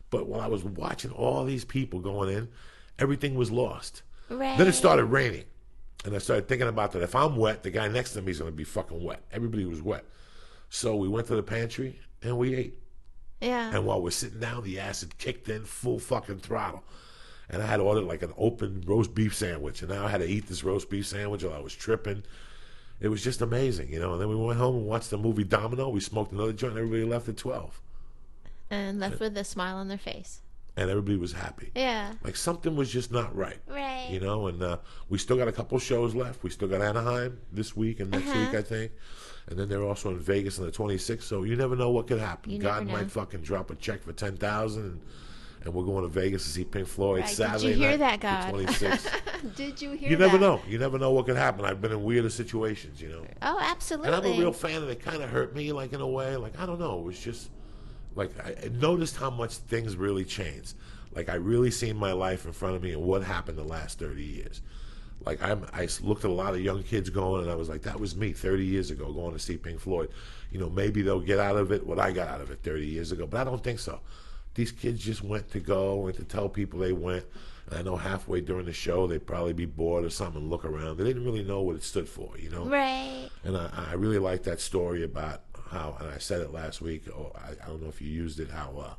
But while I was watching all these people going in, everything was lost. Right. Then it started raining. And I started thinking about that. If I'm wet, the guy next to me is going to be fucking wet. Everybody was wet. So we went to the pantry and we ate. Yeah. And while we're sitting down, the acid kicked in full fucking throttle. And I had ordered like an open roast beef sandwich. And now I had to eat this roast beef sandwich while I was tripping. It was just amazing, you know. And then we went home and watched the movie Domino. We smoked another joint and everybody left at 12. And left with a smile on their face. And everybody was happy. Yeah. Like something was just not right. Right. You know, and we still got a couple shows left. We still got Anaheim this week and next week, I think. And then they're also in Vegas on the 26th. So you never know what could happen. God might fucking drop a check for $10,000 and we're going to Vegas to see Pink Floyd Right. Saturday Did you hear night, that, God? the 26th. Did you hear that? You never know. You never know what could happen. I've been in weirder situations, you know. Oh, absolutely. And I'm a real fan, and it kind of hurt me, like, in a way. Like, I don't know. It was just... Like, I noticed how much things really changed. Like, I really seen my life in front of me and what happened the last 30 years. Like I looked at a lot of young kids going, and I was like, that was me 30 years ago going to see Pink Floyd. You know, maybe they'll get out of it what I got out of it 30 years ago, but I don't think so. These kids just went to go and to tell people they went. And I know halfway during the show they'd probably be bored or something and look around. They didn't really know what it stood for, you know? Right. And I really like that story about how, and I said it last week, I don't know if you used it, how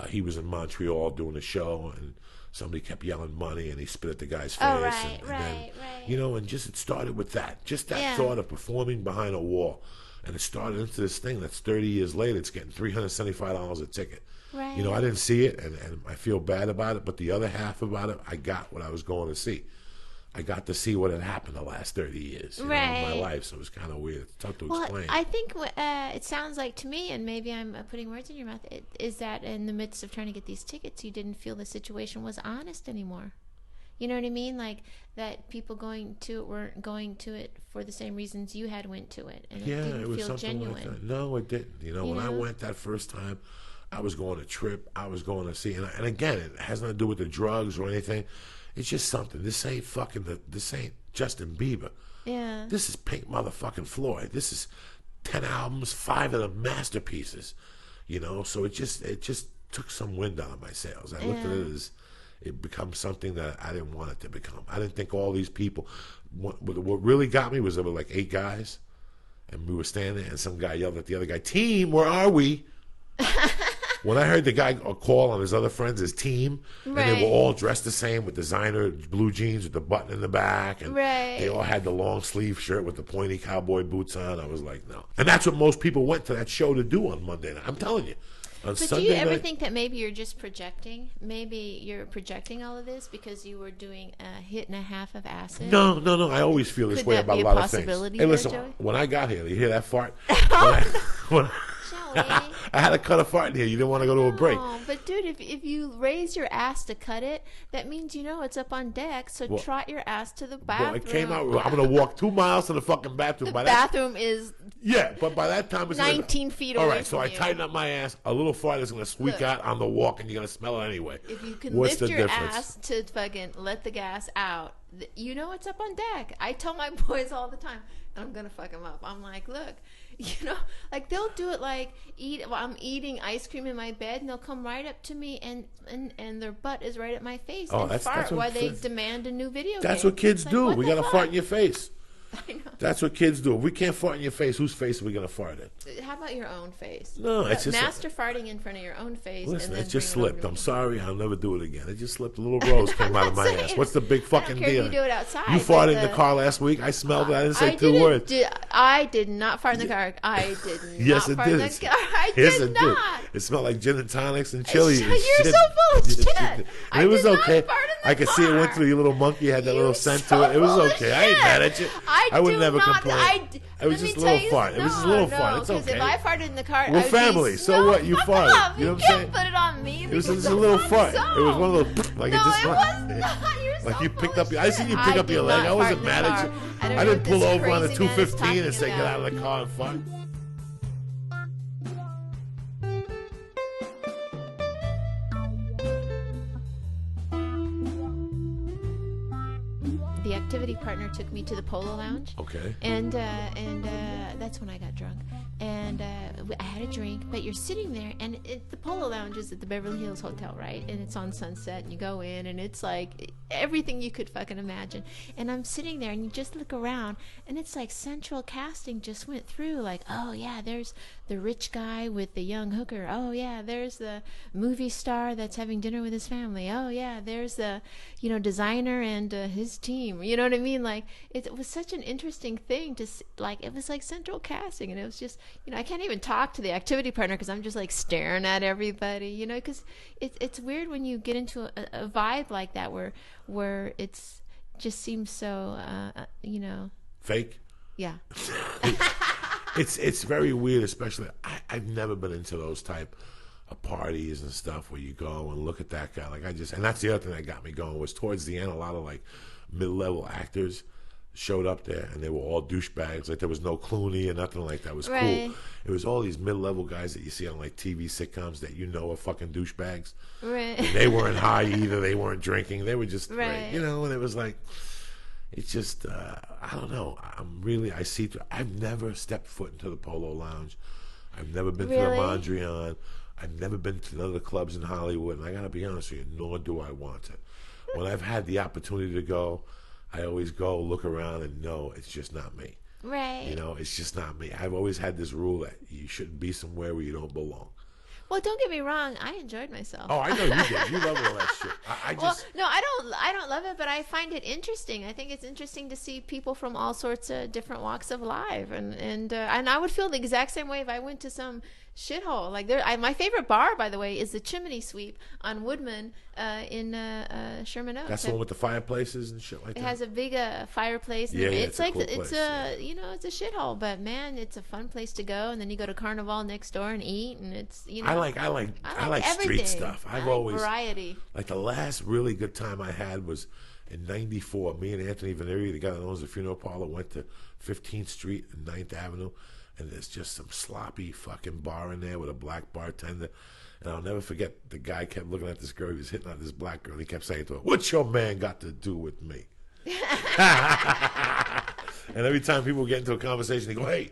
he was in Montreal doing a show and somebody kept yelling money and he spit at the guy's face. Oh, right, and right, then, right. You know, and just it started with that. Just that thought of performing behind a wall. And it started into this thing that's 30 years later. It's getting $375 a ticket. Right. You know, I didn't see it, and I feel bad about it, but the other half about it, I got what I was going to see. I got to see what had happened the last 30 years in my life, so it was kind of weird. It's tough to explain. I think it sounds like to me, and maybe I'm putting words in your mouth, is that in the midst of trying to get these tickets, you didn't feel the situation was honest anymore. You know what I mean? Like that people going to it weren't going to it for the same reasons you had went to it, and it didn't was feel something genuine. like that. No, it didn't. You know, when I went that first time, I was going to trip. I was going to see, and again, it has nothing to do with the drugs or anything. It's just something. This ain't this ain't Justin Bieber. Yeah. This is Pink motherfucking Floyd. This is 10 albums, 5 of them masterpieces. You know, so it just took some wind out of my sails. I looked at it as it becomes something that I didn't want it to become. I didn't think all these people. What really got me was there were like 8 guys, and we were standing there, and some guy yelled at the other guy, "Team, where are we?" When I heard the guy call on his other friends as team, and they were all dressed the same with designer blue jeans with the button in the back, and they all had the long sleeve shirt with the pointy cowboy boots on, I was like, no. And that's what most people went to that show to do on Monday night. I'm telling you. But Sunday do you ever night, think that maybe you're just projecting? Maybe you're projecting all of this because you were doing a hit and a half of acid? No. I always feel this way about a lot of things. Hey, listen, when I got here, you hear that fart? I had to cut a fart in here. You didn't want to go to a break. But dude, if you raise your ass to cut it, that means you know it's up on deck. So trot your ass to the bathroom. Well, it came out. I'm gonna walk 2 miles to the fucking bathroom. The bathroom is but by that time it's 19 feet away. All right, so I tighten up my ass. A little fart is gonna squeak out on the walk, and you're gonna smell it anyway. If you can What's lift the your difference? ass to fucking let the gas out, you know it's up on deck. I tell my boys all the time, and I'm gonna fuck them up. I'm like, look. You know, like they'll do it like I'm eating ice cream in my bed, and they'll come right up to me, and their butt is right at my face and fart while they demand a new video game. That's what kids do. We gotta fart in your face. I know. That's what kids do. If we can't fart in your face, whose face are we gonna fart in? How about your own face? No, it's just master farting in front of your own face. Listen, and then it just bring slipped. It I'm sorry. I'll never do it again. It just slipped. A little rose came out of my ass. What's the big fucking I don't care deal? if you do it outside. You farted in the car last week. I smelled it. I didn't say 2 words. I did not fart in the car. I did not yes, it fart did. in the car. I yes, did it not. Did. It smelled like gin and tonics and chili. You're so full of shit. It was okay. Not fart in the I could see it went through your little monkey. Had that little scent to it. It was okay. I ain't mad at you. I would never complain. It was just a little fart. It was just a little fart. It's okay. If I farted in the car, we're family. So what? You farted. You know what I'm saying? You can't put it on me. It was just a little fart. It was one of those. Like no, it just it was not. You're like so you picked up. I seen you pick up your did leg. not I wasn't fart in mad the at you. car. I didn't pull this over on the crazy man is 215 and say talking get out of the car and fart. The activity partner took me to the Polo Lounge. Okay. And that's when I got drunk. And I had a drink, but you're sitting there, and the Polo Lounge is at the Beverly Hills Hotel, right? And it's on Sunset, and you go in, and it's like everything you could fucking imagine. And I'm sitting there, and you just look around, and it's like central casting just went through, like, oh yeah, there's the rich guy with the young hooker. Oh yeah, there's the movie star that's having dinner with his family. Oh yeah, there's the, designer and his team. You know what I mean? Like it was such an interesting thing to like. It was like central casting, and it was just, I can't even talk to the activity partner because I'm just like staring at everybody. Because it's weird when you get into a vibe like that where it's just seems so fake. Yeah. It's very weird, especially I've never been into those type of parties and stuff where you go and look at that guy. And that's the other thing that got me going was towards the end, a lot of like mid-level actors, showed up there, and they were all douchebags. Like there was no Clooney and nothing like that. It was Right. cool. It was all these mid-level guys that you see on like TV sitcoms that you know are fucking douchebags. Right. And they weren't high either. They weren't drinking. They were just Right. you know. And it was like, it's just I don't know. I see. I've never stepped foot into the Polo Lounge. I've never been to the Really? Mondrian. I've never been to none of the clubs in Hollywood. And I gotta be honest with you, nor do I want to. When I've had the opportunity to go, I always go, look around, and no, it's just not me. Right. You know, it's just not me. I've always had this rule that you shouldn't be somewhere where you don't belong. Well, don't get me wrong. I enjoyed myself. Oh, I know you did. You love all that shit. I Well, just... no, I don't love it, but I find it interesting. I think it's interesting to see people from all sorts of different walks of life, and I would feel the exact same way if I went to some shithole. Like my favorite bar, by the way, is the Chimney Sweep on Woodman in Sherman Oaks. That's the one with the fireplaces and shit like that? It has a big fireplace. And Yeah, it's it's a like cool it's place, a you know, it's a shithole, but man, it's a fun place to go. And then you go to Carnival next door and eat, and it's, you know. I like street everything. stuff. I I've like always variety. like the last really good time I had was in '94. Me and Anthony Veneri, the guy that owns the funeral parlor, went to 15th Street and 9th Avenue, and there's just some sloppy fucking bar in there with a black bartender. And I'll never forget, the guy kept looking at this girl. He was hitting on this black girl. And he kept saying to her, "What's your man got to do with me?" And every time people get into a conversation, they go, "Hey,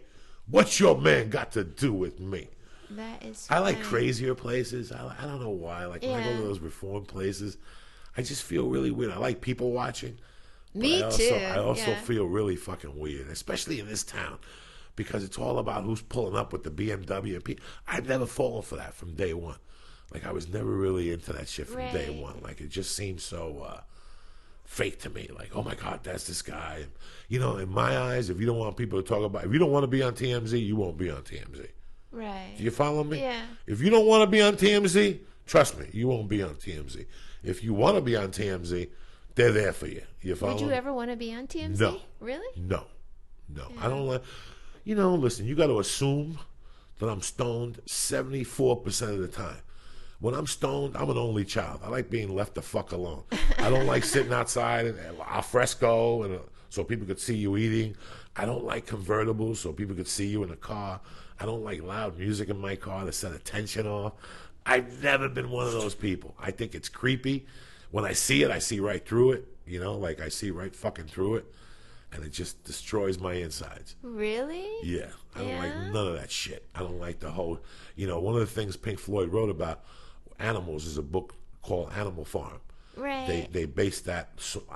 what's your man got to do with me?" That is. I like funny. crazier places. I don't know why. Like when I go to Yeah. those reform places, I just feel really weird. I like people watching. Me but too. I also Yeah. feel really fucking weird, especially in this town, because it's all about who's pulling up with the BMW. I've never fallen for that from day one. Like I was never really into that shit from day Right. one. Like it just seemed so fake to me. Like, oh my God, that's this guy. And, you know, in my eyes, if you don't want people to talk about, if you don't want to be on TMZ, you won't be on TMZ. Right. Do you follow me? Yeah. If you don't want to be on TMZ, trust me, you won't be on TMZ. If you want to be on TMZ, they're there for you. You follow Would you me? ever want to be on TMZ? No. Really? No. I don't like, you know, listen, you got to assume that I'm stoned 74% of the time. When I'm stoned, I'm an only child. I like being left the fuck alone. I don't like sitting outside and al fresco and so people could see you eating. I don't like convertibles so people could see you in a car. I don't like loud music in my car to set attention off. I've never been one of those people. I think it's creepy. When I see it, I see right through it. You know, like I see right fucking through it. And it just destroys my insides. Really? Yeah. I don't like Yeah? none of that shit. I don't like the whole, you know, one of the things Pink Floyd wrote about animals is a book called Animal Farm. Right. They based that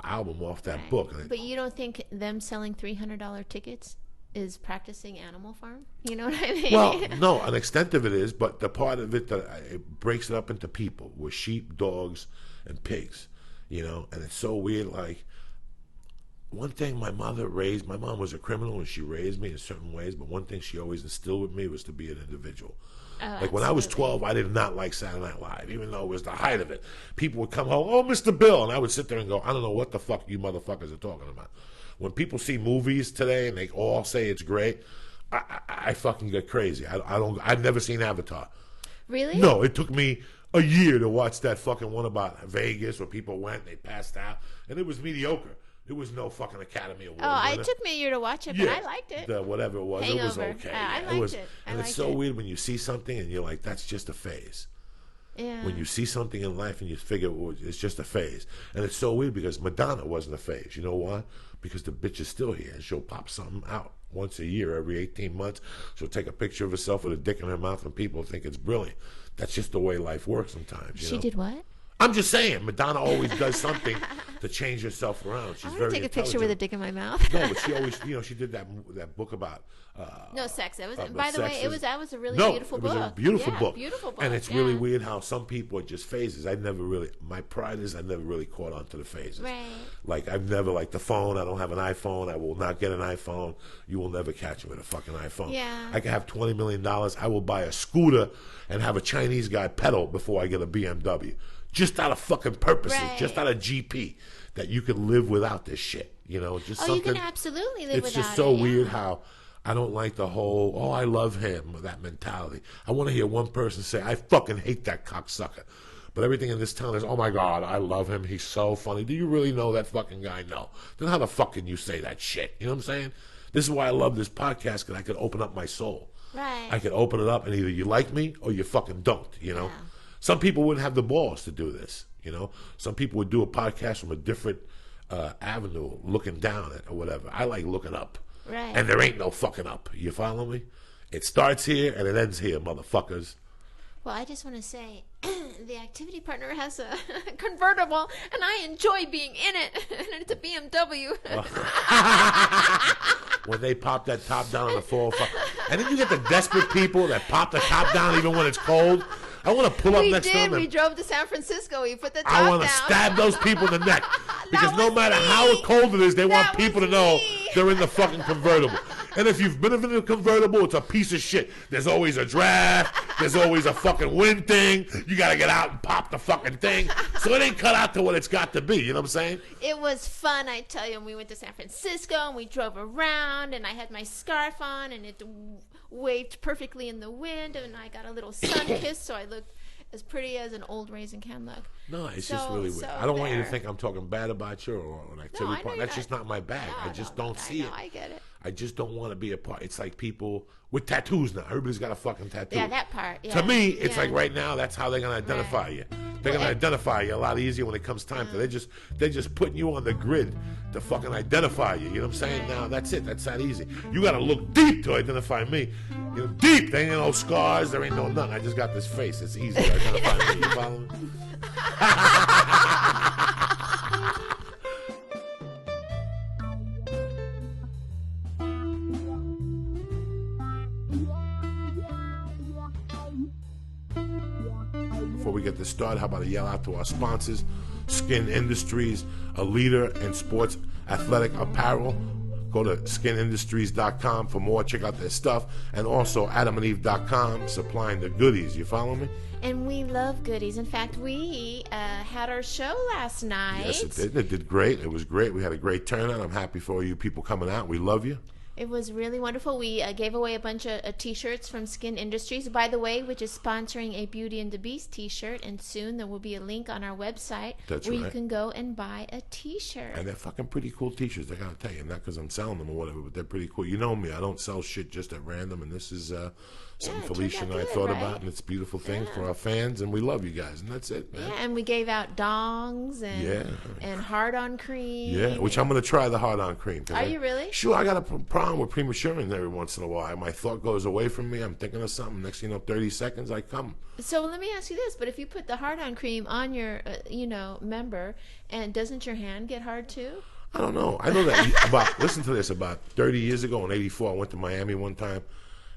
album off that book. And But you don't think them selling $300 tickets is practicing Animal Farm? You know what I mean? well, no, an extent of it is, but the part of it that it breaks it up into people with sheep, dogs, and pigs, you know, and it's so weird. Like, one thing my mom was a criminal and she raised me in certain ways, but one thing she always instilled with me was to be an individual. Like when I was 12, I did not like Saturday Night Live, even though it was the height of it. People would come home, "Oh, Mr. Bill," and I would sit there and go, "I don't know what the fuck you motherfuckers are talking about." When people see movies today and they all say it's great, I fucking get crazy. I've never seen Avatar. Really? No, it took me a year to watch that fucking one about Vegas where people went and they passed out, and it was mediocre. It was no fucking Academy Award. Oh, winner. it took me a year to watch it, but I liked it. Whatever it was, it was Hangover. okay. I Yeah, liked it. And it's so weird when you see something and you're like, that's just a phase. Yeah. When you see something in life and you figure it's just a phase. And it's so weird because Madonna wasn't a phase. You know why? Because the bitch is still here and she'll pop something out once a year, every 18 months. She'll take a picture of herself with a dick in her mouth and people think it's brilliant. That's just the way life works sometimes. You She know? did what? I'm just saying, Madonna always does something to change herself around. She's I want very to take a picture with a intelligent. dick in my mouth. No, but she always, you know, she did that book about. No sex. That was. But By the way, sex that was a really no, beautiful it book. was a beautiful Yeah, book. Beautiful book. And it's yeah. really weird how some people are just phases. My pride is I never really caught on to the phases. Right. Like I've never, like the phone, I don't have an iPhone. I will not get an iPhone. You will never catch me with a fucking iPhone. Yeah. I can have $20 million. I will buy a scooter and have a Chinese guy pedal before I get a BMW. Just out of fucking purposes. Right. Just out of GP. That you can live without this shit. You know, just Oh, something. you can absolutely live It's without just so it, weird yeah. how I don't like the whole, "Oh, I love him," that mentality. I want to hear one person say, "I fucking hate that cocksucker." But everything in this town is, oh my God, I love him. He's so funny. Do you really know that fucking guy? No. Then how the fuck can you say that shit? You know what I'm saying? This is why I love this podcast, because I could open up my soul. Right. I could open it up, and either you like me or you fucking don't, you know? Yeah. Some people wouldn't have the balls to do this, you know? Some people would do a podcast from a different avenue, looking down at or whatever. I like looking up. Right. And there ain't no fucking up. You follow me? It starts here and it ends here, motherfuckers. Well, I just want to say, the activity partner has a convertible, and I enjoy being in it. And it's a BMW. When they pop that top down on the 405. And then you get the desperate people that pop the top down even when it's cold. I want to pull up next to them. We drove to San Francisco. We put the top I want to down. stab those people in the neck. Because no matter how cold it is, they want people to know they're in the fucking convertible. And if you've been in a convertible, it's a piece of shit. There's always a draft. There's always a fucking wind thing. You got to get out and pop the fucking thing. So it ain't cut out to what it's got to be. You know what I'm saying? It was fun, I tell you. And we went to San Francisco, and we drove around, and I had my scarf on, and it waved perfectly in the wind, and I got a little sun kiss, so I looked as pretty as an old raisin can look. No, it's just really weird. I don't want you to think I'm talking bad about you or an activity part. That's just not my bag. I just don't see it. I get it. I just don't want to be a part. It's like people with tattoos now. Everybody's got a fucking tattoo. Yeah, that part. Yeah. To me, it's like right now, that's how they're going to identify you. They're going to identify you a lot easier when it comes time. They're just putting you on the grid to fucking identify you. You know what I'm saying? Now, that's it. That's that easy. You got to look deep to identify me. You know, deep. There ain't no scars. There ain't no nothing. I just got this face. It's easy to identify me. You follow me? Before we get this started, how about a yell out to our sponsors? Skin Industries, a leader in sports athletic apparel. Go to skinindustries.com for more. Check out their stuff. And also adamandeve.com, supplying the goodies. You follow me? And we love goodies. In fact, we had our show last night. Yes, it did. It did great. It was great. We had a great turnout. I'm happy for you people coming out. We love you. It was really wonderful. We gave away a bunch of T-shirts from Skin Industries, by the way, which is sponsoring a Beauty and the Beast T-shirt. And soon there will be a link on our website where you can go and buy a T-shirt. And they're fucking pretty cool T-shirts, I gotta tell you. Not because I'm selling them or whatever, but they're pretty cool. You know me. I don't sell shit just at random. And this is something Felicia and I thought about. And it's a beautiful thing for our fans. And we love you guys. And that's it, man. Yeah, and we gave out dongs and hard-on cream. Yeah, which I'm going to try the hard-on cream. Are you really? Sure, I got a problem with prematuring every once in a while. My thought goes away from me. I'm thinking of something. Next thing you know, 30 seconds, I come. So let me ask you this. But if you put the hard-on cream on your, member, and doesn't your hand get hard too? I don't know. I know that listen to this, about 30 years ago in 84, I went to Miami one time.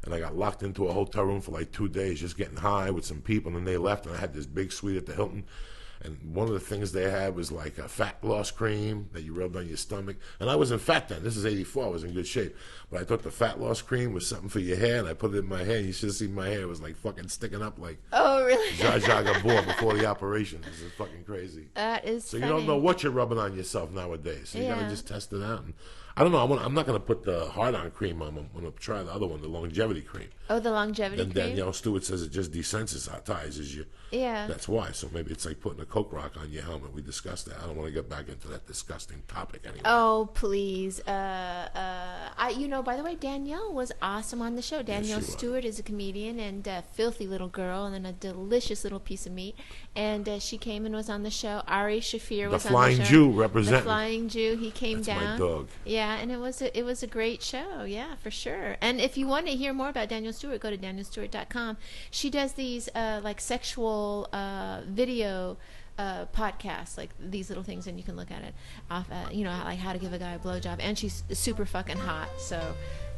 And I got locked into a hotel room for like 2 days just getting high with some people. And then they left, and I had this big suite at the Hilton. And one of the things they had was like a fat loss cream that you rubbed on your stomach. And I wasn't fat then. This is 84. I was in good shape. But I thought the fat loss cream was something for your hair. And I put it in my hair. You should have seen my hair. It was like fucking sticking up like really? Zsa Zsa Gabor before the operation. This is fucking crazy. That is so funny. You don't know what you're rubbing on yourself nowadays. So you got to just test it out. And I don't know. I'm not going to put the hard-on cream on. I'm going to try the other one, the longevity cream. Oh, the longevity cream? Danielle Stewart says it just desensitizes you. Yeah. That's why. So maybe it's like putting a Coke rock on your helmet. We discussed that. I don't want to get back into that disgusting topic anymore. Oh, please. By the way, Danielle was awesome on the show. Danielle Stewart is a comedian and a filthy little girl and a delicious little piece of meat. And she came and was on the show. Ari Shafir was on the show. The Flying Jew representing. The Flying Jew. He came down. That's my dog. Yeah, and it was a great show. Yeah, for sure. And if you want to hear more about Danielle Stewart, go to danielstewart.com. She does these like sexual video podcasts, like these little things, and you can look at it off like how to give a guy a blowjob. And she's super fucking hot. So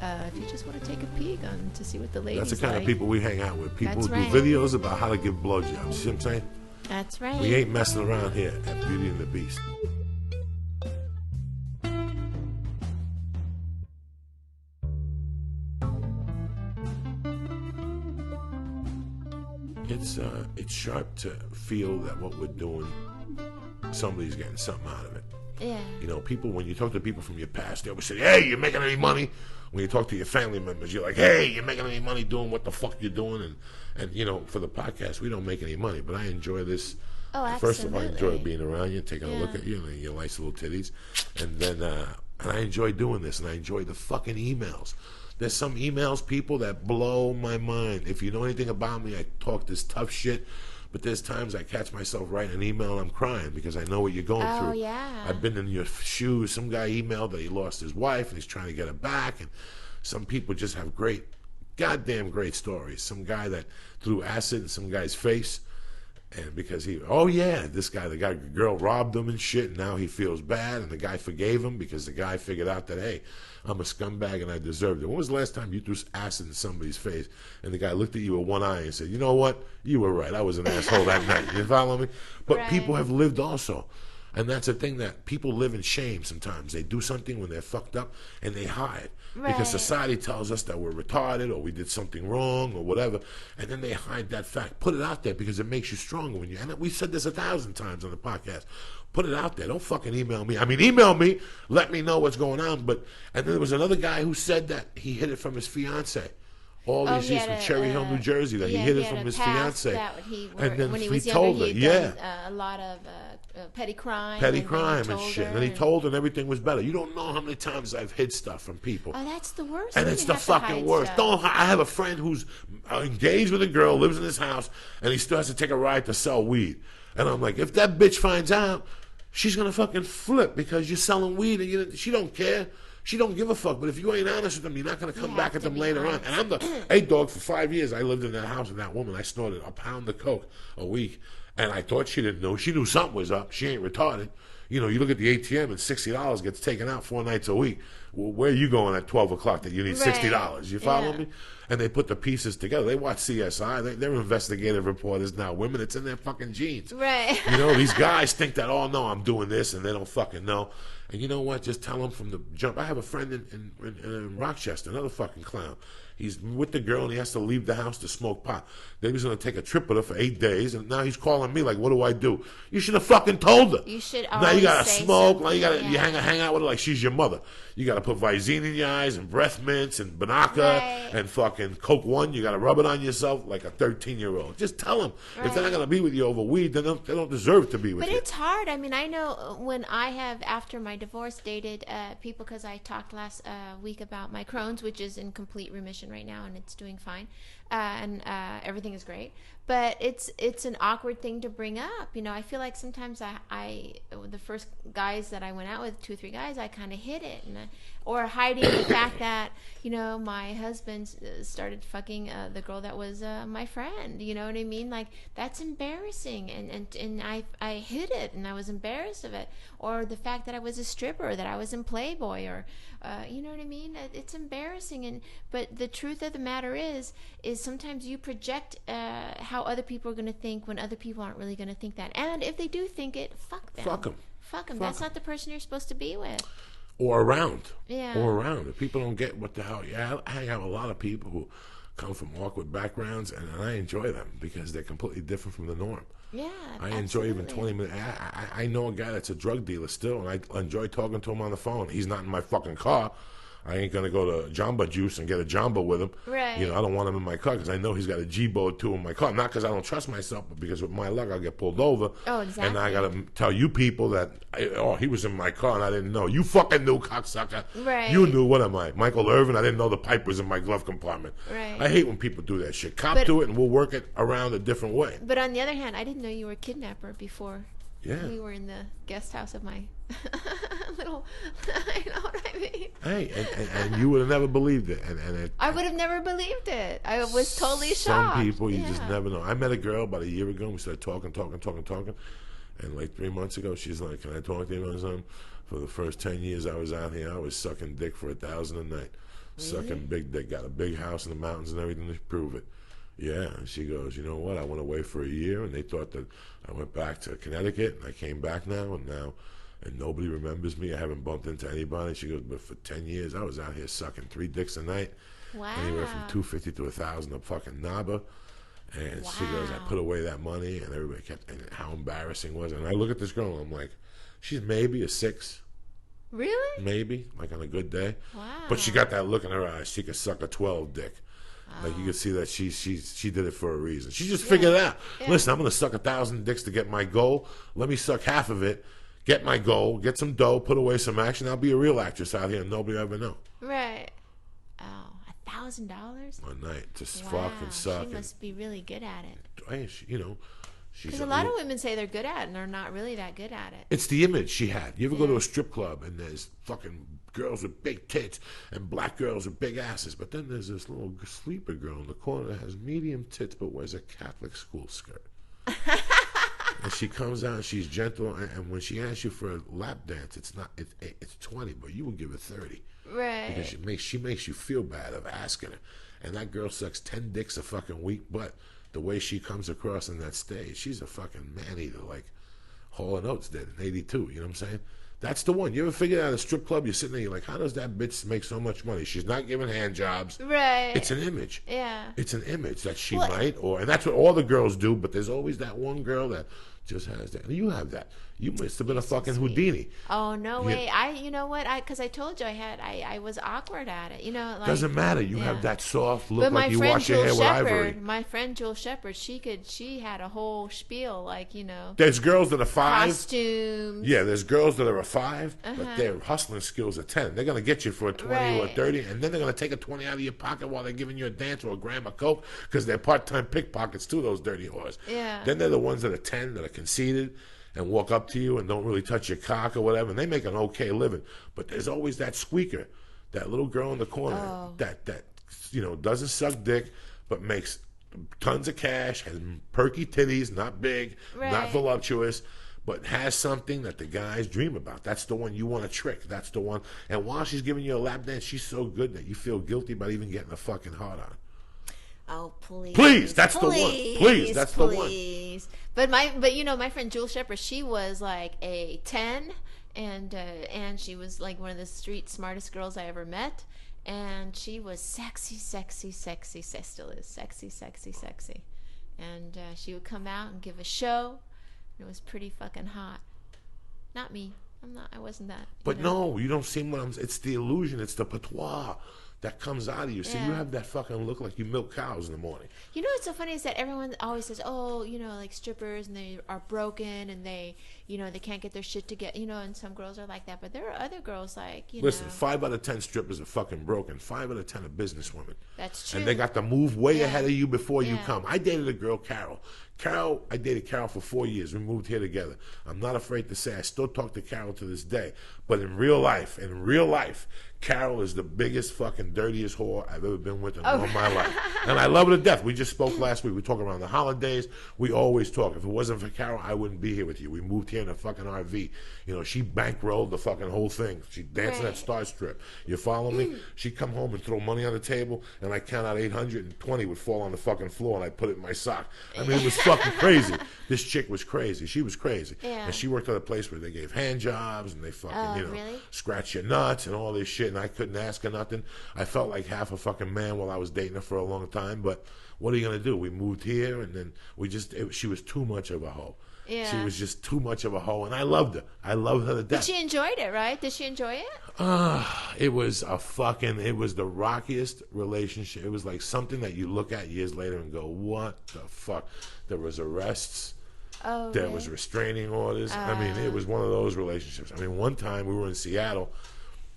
if you just want to take a peek to see what the ladies That's the kind of people we hang out with. People who do videos about how to give blowjobs. You see what I'm saying? That's right. We ain't messing around here at Beauty and the Beast. It's sharp to feel that what we're doing, somebody's getting something out of it. Yeah. You know, when you talk to people from your past, they always say, hey, you making any money? When you talk to your family members, you're like, hey, you making any money doing what the fuck you're doing? And for the podcast, we don't make any money, but I enjoy this Oh, First of all, I enjoy absolutely. being around you, taking a look at you, and your nice little titties, and then and I enjoy doing this, and I enjoy the fucking emails. There's some emails, people, that blow my mind. If you know anything about me, I talk this tough shit, but there's times I catch myself writing an email and I'm crying because I know what you're going Oh, through. yeah. I've been in your shoes. Some guy emailed that he lost his wife and he's trying to get her back, and some people just have great, goddamn great stories. Some guy that threw acid in some guy's face, and because this guy, the girl robbed him and shit, and now he feels bad, and the guy forgave him because the guy figured out that, hey, I'm a scumbag and I deserved it. When was the last time you threw acid in somebody's face and the guy looked at you with one eye and said, you know what, you were right, I was an asshole that night. You follow me? But Right. people have lived also. And that's the thing, that people live in shame sometimes. They do something when they're fucked up and they hide. Because Right. society tells us that we're retarded or we did something wrong or whatever. And then they hide that fact. Put it out there because it makes you stronger when you, and we've said this 1,000 times on the podcast. Put it out there. Don't fucking email me. I mean, email me. Let me know what's going on. And then there was another guy who said that he hid it from his fiance. All these years from Cherry Hill, New Jersey, that he hid it from his fiance. And then when he was told younger, her, he had done a lot of petty crime. petty and then he crime and told shit. her And then he told her and everything was better. You don't know how many times I've hid stuff from people. Oh, that's the worst. And when it's you the have to hide fucking worst. stuff. I have a friend who's engaged with a girl, lives in his house, and he still has to take a ride to sell weed. And I'm like, if that bitch finds out, she's gonna fucking flip because you're selling weed, and she don't care. She don't give a fuck. But if you ain't honest with them, you're not gonna come back at them later on. And I'm hey dog, for 5 years I lived in that house with that woman. I snorted a pound of coke a week, and I thought she didn't know. She knew something was up. She ain't retarded. You know, you look at the ATM and $60 gets taken out 4 nights a week. Well, where are you going at 12 o'clock that you need $60? You follow me? And they put the pieces together. They watch CSI. They're investigative reporters now. Women, it's in their fucking genes. Right. You know, these guys think that, oh, no, I'm doing this, and they don't fucking know. And you know what? Just tell them from the jump. I have a friend in Rochester, another fucking clown. He's with the girl, and he has to leave the house to smoke pot. Then he was going to take a trip with her for 8 days, and now he's calling me like, what do I do? You should have fucking told her. You should Now you always got to say smoke. Now something, you got to yeah. you hang out with her like she's your mother. You got to put Visine in your eyes and breath mints and Banaka Right. and fucking Coke One. You got to rub it on yourself like a 13-year-old. Just tell them. If they're not going to be with you over weed, then they don't deserve to be with But you. it's hard. I mean, I know when I have, after my divorce, dated people, because I talked last week about my Crohn's, which is in complete remission right now, and it's doing fine, and everything is great. But it's an awkward thing to bring up. You know, I feel like sometimes I the first guys that I went out with, 2 or 3 guys, I kind of hid it, or hiding the fact that, you know, my husband started fucking the girl that was my friend. You know what I mean? Like, that's embarrassing, and I hid it, and I was embarrassed of it. Or the fact that I was a stripper, that I was in Playboy, or you know what I mean? It's embarrassing, but the truth of the matter is sometimes you project how other people are going to think when other people aren't really going to think that. And if they do think it, fuck them. Fuck them. Fuck them. That's not the person you're supposed to be with. Or around. Yeah. Or around. If people don't get what the hell. Yeah, I hang out with a lot of people who come from awkward backgrounds, and I enjoy them because they're completely different from the norm. Yeah, I enjoy even 20 minutes. I know a guy that's a drug dealer still, and I enjoy talking to him on the phone. He's not in my fucking car. I ain't going to go to Jamba Juice and get a Jamba with him. Right. You know, I don't want him in my car because I know he's got a G-Boat too in my car. Not because I don't trust myself, but because with my luck, I'll get pulled over. Oh, exactly. And I got to tell you people that, he was in my car and I didn't know. You fucking knew, cocksucker. Right. You knew, what am I? Michael Irvin? I didn't know the pipe was in my glove compartment. Right. I hate when people do that shit. Cop to it and we'll work it around a different way. But on the other hand, I didn't know you were a kidnapper before. Yeah. We were in the guest house of my little, you know what I mean? Hey, and you would have never believed it. I would have never believed it. I was totally Some shocked. people, you just never know. I met a girl about a year ago, and we started talking. And like 3 months ago, she's like, can I talk to you about something? For the first 10 years I was out here, I was sucking dick for $1,000 a night. Really? Sucking big dick. Got a big house in the mountains and everything to prove it. Yeah, and she goes, you know what? I went away for a year, and they thought that I went back to Connecticut, and I came back now, and nobody remembers me. I haven't bumped into anybody. She goes, but for 10 years, I was out here sucking 3 dicks a night. Wow. Anywhere from $250 to $1,000 a fucking knobber. And she goes, I put away that money, and everybody kept, and how embarrassing was it? And I look at this girl, and I'm like, she's maybe a 6. Really? Maybe, like on a good day. Wow. But she got that look in her eyes. She could suck a 12 dick. Like you can see that she did it for a reason. She just figured it out. Yeah. Listen, I'm gonna suck 1,000 dicks to get my goal. Let me suck half of it, get my goal, get some dough, put away some action. I'll be a real actress out here, and nobody will ever know. Right. Oh, $1,000? One night, just Wow, fucking suck. she must be really good at it. Hey, she's Because a lot of women say they're good at it, and they're not really that good at it. It's the image she had. You ever go to a strip club and there's fucking girls with big tits and black girls with big asses, but then there's this little sleeper girl in the corner that has medium tits but wears a Catholic school skirt. And she comes out and she's gentle, and when she asks you for a lap dance, it's 20, but you will give her 30. Right. Because she makes you feel bad of asking her. And that girl sucks 10 dicks a fucking week, but the way she comes across on that stage, she's a fucking man-eater, like Hall & Oates did in 82, you know what I'm saying? That's the one. You ever figured out a strip club, you're sitting there, you're like, how does that bitch make so much money? She's not giving hand jobs. Right. It's an image. Yeah. It's an image that she might, and that's what all the girls do, but there's always that one girl that just has that. And you have that. You must have been a fucking Houdini. Oh, no way. You know what? Because I told you I was awkward at it. You know, like, doesn't matter. You have that soft look, but like you wash your hair with ivory. My friend Jewel Shepard, she had a whole spiel, like, you know. There's girls that are 5. Costumes. Yeah, there's girls that are a 5, but their hustling skills are 10. They're going to get you for a 20 or a 30, and then they're going to take a 20 out of your pocket while they're giving you a dance or a gram of coke, because they're part-time pickpockets too, those dirty whores. Yeah. Then they're the ones that are 10, that are conceited, and walk up to you and don't really touch your cock or whatever, and they make an okay living. But there's always that squeaker, that little girl in the corner that doesn't suck dick, but makes tons of cash, has perky titties, not big, not voluptuous, but has something that the guys dream about. That's the one you want to trick. That's the one. And while she's giving you a lap dance, she's so good that you feel guilty about even getting a fucking hard on. Oh, please. Please, that's the one. Please, that's the one. But my friend Jewel Shepard, she was like a 10, and she was like one of the street smartest girls I ever met, and she was sexy, still is sexy, and she would come out and give a show, and it was pretty fucking hot. Not me. I wasn't that. But no, you don't seem like it's the illusion, it's the patois that comes out of you. See, you have that fucking look like you milk cows in the morning. You know what's so funny is that everyone always says, oh, you know, like strippers, and they are broken, and they, you know, they can't get their shit together, you know, and some girls are like that. But there are other girls like, Listen, 5 out of 10 strippers are fucking broken. 5 out of 10 are businesswomen. That's true. And they got to move way ahead of you before you come. I dated a girl, Carol. I dated Carol for 4 years. We moved here together. I'm not afraid to say I still talk to Carol to this day. But in real life, Carol is the biggest fucking dirtiest whore I've ever been with in all my life. And I love her to death. We just spoke last week. We talk around the holidays. We always talk. If it wasn't for Carol, I wouldn't be here with you. We moved here in a fucking RV. You know, she bankrolled the fucking whole thing. She dancing at Star Strip. You follow me? She'd come home and throw money on the table, and I count out 820 would fall on the fucking floor, and I put it in my sock. I mean, it was fucking crazy. This chick was crazy. She was crazy. Yeah. And she worked at a place where they gave hand jobs, and they fucking, scratch your nuts and all this shit, and I couldn't ask her nothing. I felt like half a fucking man while I was dating her for a long time, but what are you going to do? We moved here, and then she was too much of a hoe. Yeah. She was just too much of a hoe, and I loved her. I loved her to death. But she enjoyed it, right? Did she enjoy it? It was the rockiest relationship. It was like something that you look at years later and go, what the fuck? There was arrests. There was restraining orders. I mean, it was one of those relationships. I mean, one time we were in Seattle,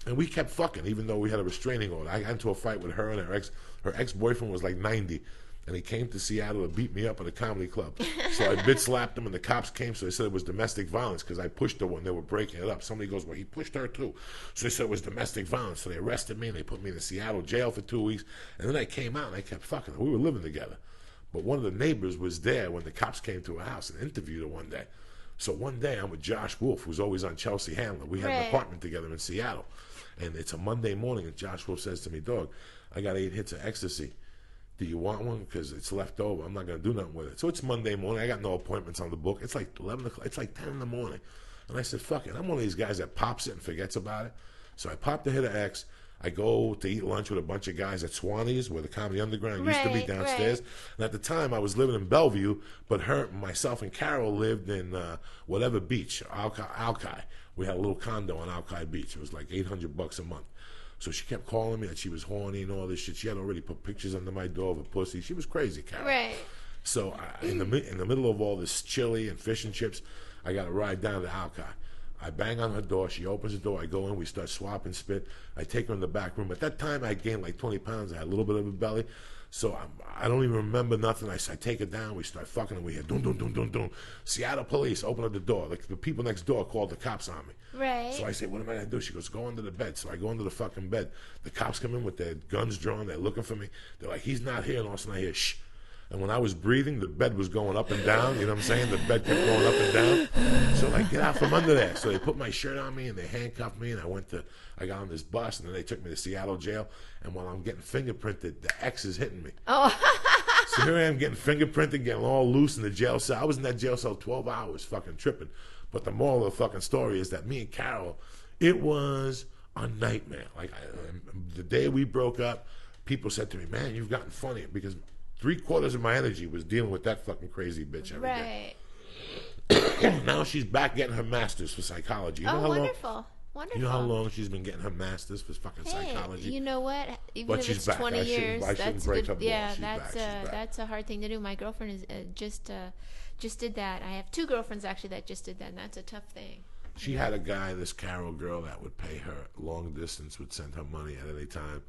and we kept fucking, even though we had a restraining order. I got into a fight with her and her ex-boyfriend was like 90. And he came to Seattle to beat me up at a comedy club. So I bitch slapped him, and the cops came, so they said it was domestic violence because I pushed her when they were breaking it up. Somebody goes, well, he pushed her too. So they said it was domestic violence. So they arrested me, and they put me in the Seattle jail for 2 weeks. And then I came out, and I kept fucking her. We were living together. But one of the neighbors was there when the cops came to her house and interviewed her one day. So one day I'm with Josh Wolf, who's always on Chelsea Handler. We had an apartment together in Seattle. And it's a Monday morning, and Josh Wolf says to me, dog, I got 8 hits of ecstasy. Do you want one? Because it's left over. I'm not going to do nothing with it. So it's Monday morning. I got no appointments on the book. It's like 11 o'clock. It's like 10 in the morning. And I said, fuck it. I'm one of these guys that pops it and forgets about it. So I popped a hit of X. I go to eat lunch with a bunch of guys at Swanee's, where the Comedy Underground used to be downstairs. And at the time, I was living in Bellevue, but myself and Carol lived in whatever beach, Alki. We had a little condo on Alki Beach. It was like $800 a month. So she kept calling me that she was horny and all this shit. She had already put pictures under my door of a pussy. She was crazy, Carol. Right. So in the middle of all this chili and fish and chips, I got to ride down to Alki. I bang on her door. She opens the door. I go in. We start swapping spit. I take her in the back room. At that time, I gained like 20 pounds. I had a little bit of a belly. So I don't even remember nothing. I take her down. We start fucking, and we hear dun dun dun dun dun. Seattle police open up the door. Like the people next door called the cops on me. Right. So I say, what am I gonna do? She goes, go under the bed. So I go under the fucking bed. The cops come in with their guns drawn. They're looking for me. They're like, he's not here. And all of a sudden I hear shh. And when I was breathing, the bed was going up and down. You know what I'm saying? The bed kept going up and down. So like, get out from under there. So they put my shirt on me and they handcuffed me. And I got on this bus and then they took me to Seattle jail. And while I'm getting fingerprinted, the X is hitting me. Oh. So here I am getting fingerprinted, getting all loose in the jail cell. I was in that jail cell 12 hours fucking tripping. But the moral of the fucking story is that me and Carol, it was a nightmare. Like the day we broke up, people said to me, man, you've gotten funny, because 3/4 of my energy was dealing with that fucking crazy bitch every day. Right. Now she's back getting her master's for psychology. You know how wonderful. Long, Wonderful. you know how long she's been getting her master's for fucking psychology? You know what? Even but if she's it's back. 20 years, that's good. Yeah, that's that's a hard thing to do. My girlfriend is just did that. I have 2 girlfriends actually that just did that, and that's a tough thing. She had a guy, this Carol girl, that would pay her long distance, would send her money at any time,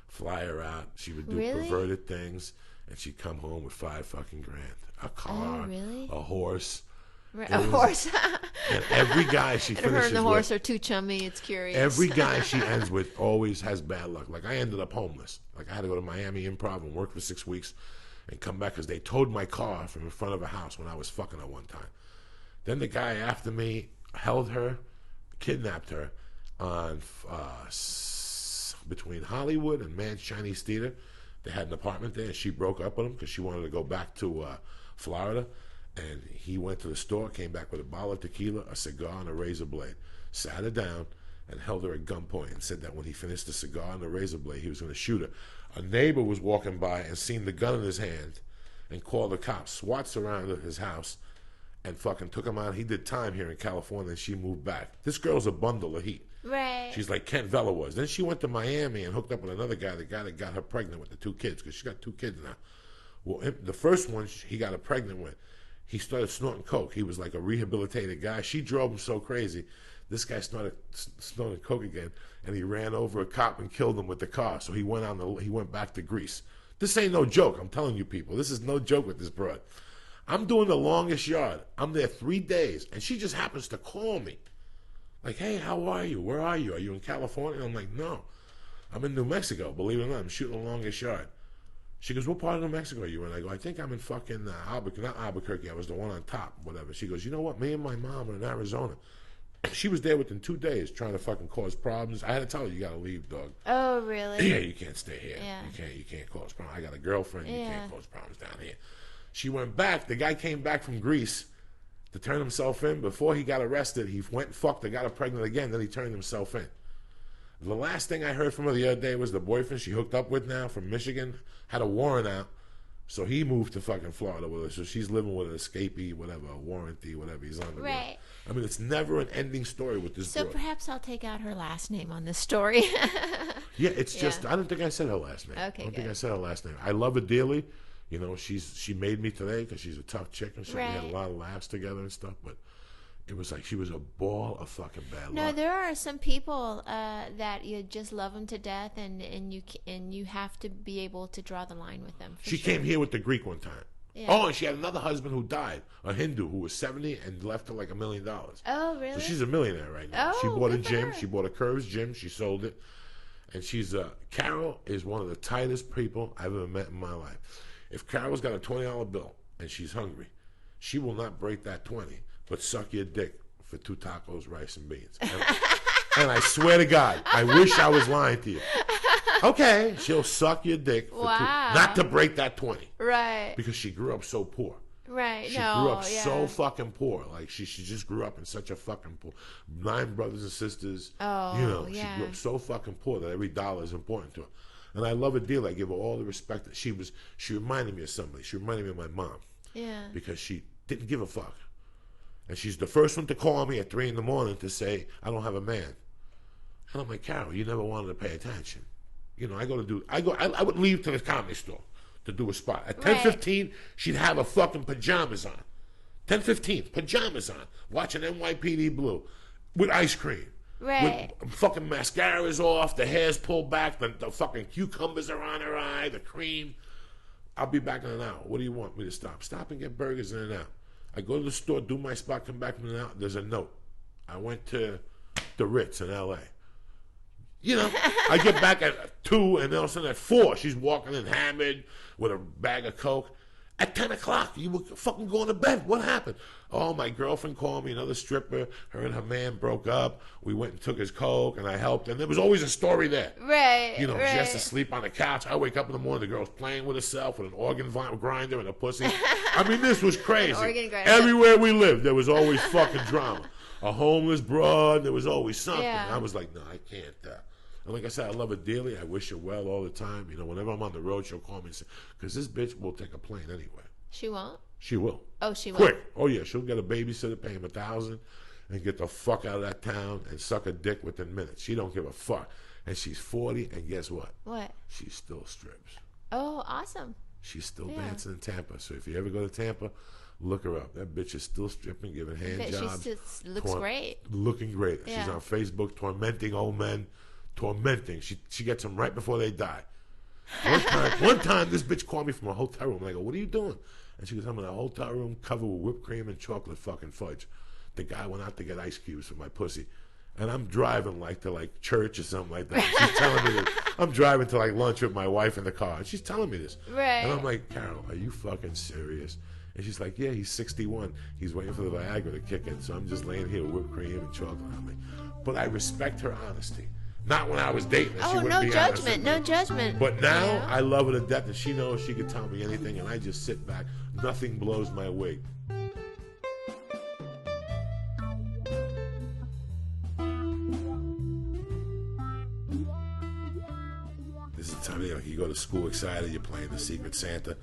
fly her out. She would do perverted things, and she'd come home with $5 fucking grand, a car, a horse. A horse. And every guy she finishes with, her and the horse are too chummy. It's curious. Every guy she ends with always has bad luck. Like I ended up homeless. Like I had to go to Miami Improv and work for 6 weeks and come back because they towed my car from in front of a house when I was fucking her one time. Then the guy after me held her, kidnapped her on between Hollywood and Mann's Chinese Theater. They had an apartment there, and she broke up with him because she wanted to go back to Florida. And he went to the store, came back with a bottle of tequila, a cigar, and a razor blade. Sat her down and held her at gunpoint and said that when he finished the cigar and the razor blade, he was going to shoot her. A neighbor was walking by and seen the gun in his hand and called the cops. SWAT surrounded his house and fucking took him out. He did time here in California, and she moved back. This girl's a bundle of heat. Right. She's like Kent Vela was. Then she went to Miami and hooked up with another guy, the guy that got her pregnant with the 2 kids, because she got 2 kids now. Well, the first one he got her pregnant with, he started snorting coke. He was like a rehabilitated guy. She drove him so crazy. This guy started snorting coke again, and he ran over a cop and killed him with the car. So he went back to Greece. This ain't no joke. I'm telling you, people. This is no joke with this broad. I'm doing the longest yard. I'm there 3 days, and she just happens to call me. Like, hey, how are you? Where are you? Are you in California? I'm like, no. I'm in New Mexico. Believe it or not, I'm shooting the longest yard. She goes, what part of New Mexico are you in? I go, I think I'm in fucking Albuquerque. Not Albuquerque. I was the one on top, whatever. She goes, you know what? Me and my mom are in Arizona. She was there within 2 days trying to fucking cause problems. I had to tell her, you got to leave, dog. Oh, really? Yeah, you can't stay here. Yeah. You can't cause problems. I got a girlfriend. You can't cause problems down here. She went back. The guy came back from Greece to turn himself in. Before he got arrested, he went and fucked her, got her pregnant again. Then he turned himself in. The last thing I heard from her the other day was the boyfriend she hooked up with now from Michigan had a warrant out, so he moved to fucking Florida with her. So she's living with an escapee, whatever, a warranty, whatever. He's on the road. I mean, it's never an ending story with this. So girl. Perhaps I'll take out her last name on this story. Yeah, it's just I don't think I said her last name. Okay, I don't think I said her last name. I love her dearly. You know, she made me today because she's a tough chick and shit. We had a lot of laughs together and stuff, but it was like she was a ball of fucking bad luck. No, there are some people that you just love them to death, and you have to be able to draw the line with them. She came here with the Greek one time. Yeah. Oh, and she had another husband who died, a Hindu who was 70 and left her like $1 million. Oh, really? So she's a millionaire right now. Oh, she bought a gym. She bought a Curves gym. She sold it, and Carol is one of the tightest people I've ever met in my life. If Carol's got a $20 bill and she's hungry, she will not break that 20. But suck your dick for 2 tacos, rice, and beans. And I swear to God, I wish I was lying to you. Okay, she'll suck your dick for 2, not to break that 20. Right. Because she grew up so poor. Right. She grew up so fucking poor. Like she just grew up in such a fucking poor. 9 brothers and sisters. Oh, you know, she grew up so fucking poor that every dollar is important to her. And I love her dearly. I give her all the respect that she reminded me of somebody. She reminded me of my mom. Yeah. Because she didn't give a fuck. And she's the first one to call me at 3 a.m. to say, I don't have a man. And I'm like, Carol, you never wanted to pay attention. You know, I would leave to the comedy store to do a spot. At 10:15, she'd have her fucking pajamas on. 10:15, pajamas on, watching NYPD Blue with ice cream. Right. With fucking mascara's off, the hair's pulled back, the fucking cucumbers are on her eye, the cream. I'll be back in an hour. What do you want me to stop? Stop and get burgers in and out. I go to the store, do my spot, come back in an hour. There's a note. I went to the Ritz in L.A. You know, I get back at 2, and all of a sudden at 4, she's walking in hammered with a bag of Coke. At 10 o'clock, you were fucking going to bed. What happened? Oh, my girlfriend called me, another stripper. Her and her man broke up. We went and took his Coke, and I helped. And there was always a story there. Right. You know, she has to sleep on the couch. I wake up in the morning, the girl's playing with herself with an organ grinder and a pussy. I mean, this was crazy. Organ grinder. Everywhere we lived, there was always fucking drama. A homeless broad, there was always something. Yeah. I was like, no, I can't. And like I said, I love her dearly. I wish her well all the time. You know, whenever I'm on the road, she'll call me and say, because this bitch will take a plane anyway. She won't? She will. Oh, she will. Quick. Oh, yeah. She'll get a babysitter, pay him $1,000, and get the fuck out of that town and suck a dick within minutes. She don't give a fuck. And she's 40, and guess what? What? She still strips. Oh, awesome. She's still dancing in Tampa. So if you ever go to Tampa, look her up. That bitch is still stripping, giving hand jobs. She just looks great. Looking great. Yeah. She's on Facebook tormenting old men. Tormenting. She gets them right before they die. One time, this bitch called me from a hotel room. And I go, what are you doing? And she goes, I'm in a hotel room covered with whipped cream and chocolate fucking fudge. The guy went out to get ice cubes for my pussy. And I'm driving to church or something like that. She's telling me this. I'm driving to lunch with my wife in the car. And she's telling me this. Right. And I'm like, Carol, are you fucking serious? And she's like, yeah, he's 61. He's waiting for the Viagra to kick in. So I'm just laying here with whipped cream and chocolate on me. But I respect her honesty. Not when I was dating her. She wouldn't be honest with me. No judgment. But now I love her to death, and she knows she can tell me anything, and I just sit back. Nothing blows my wig. This is the time of year, you go to school excited, you're playing the Secret Santa.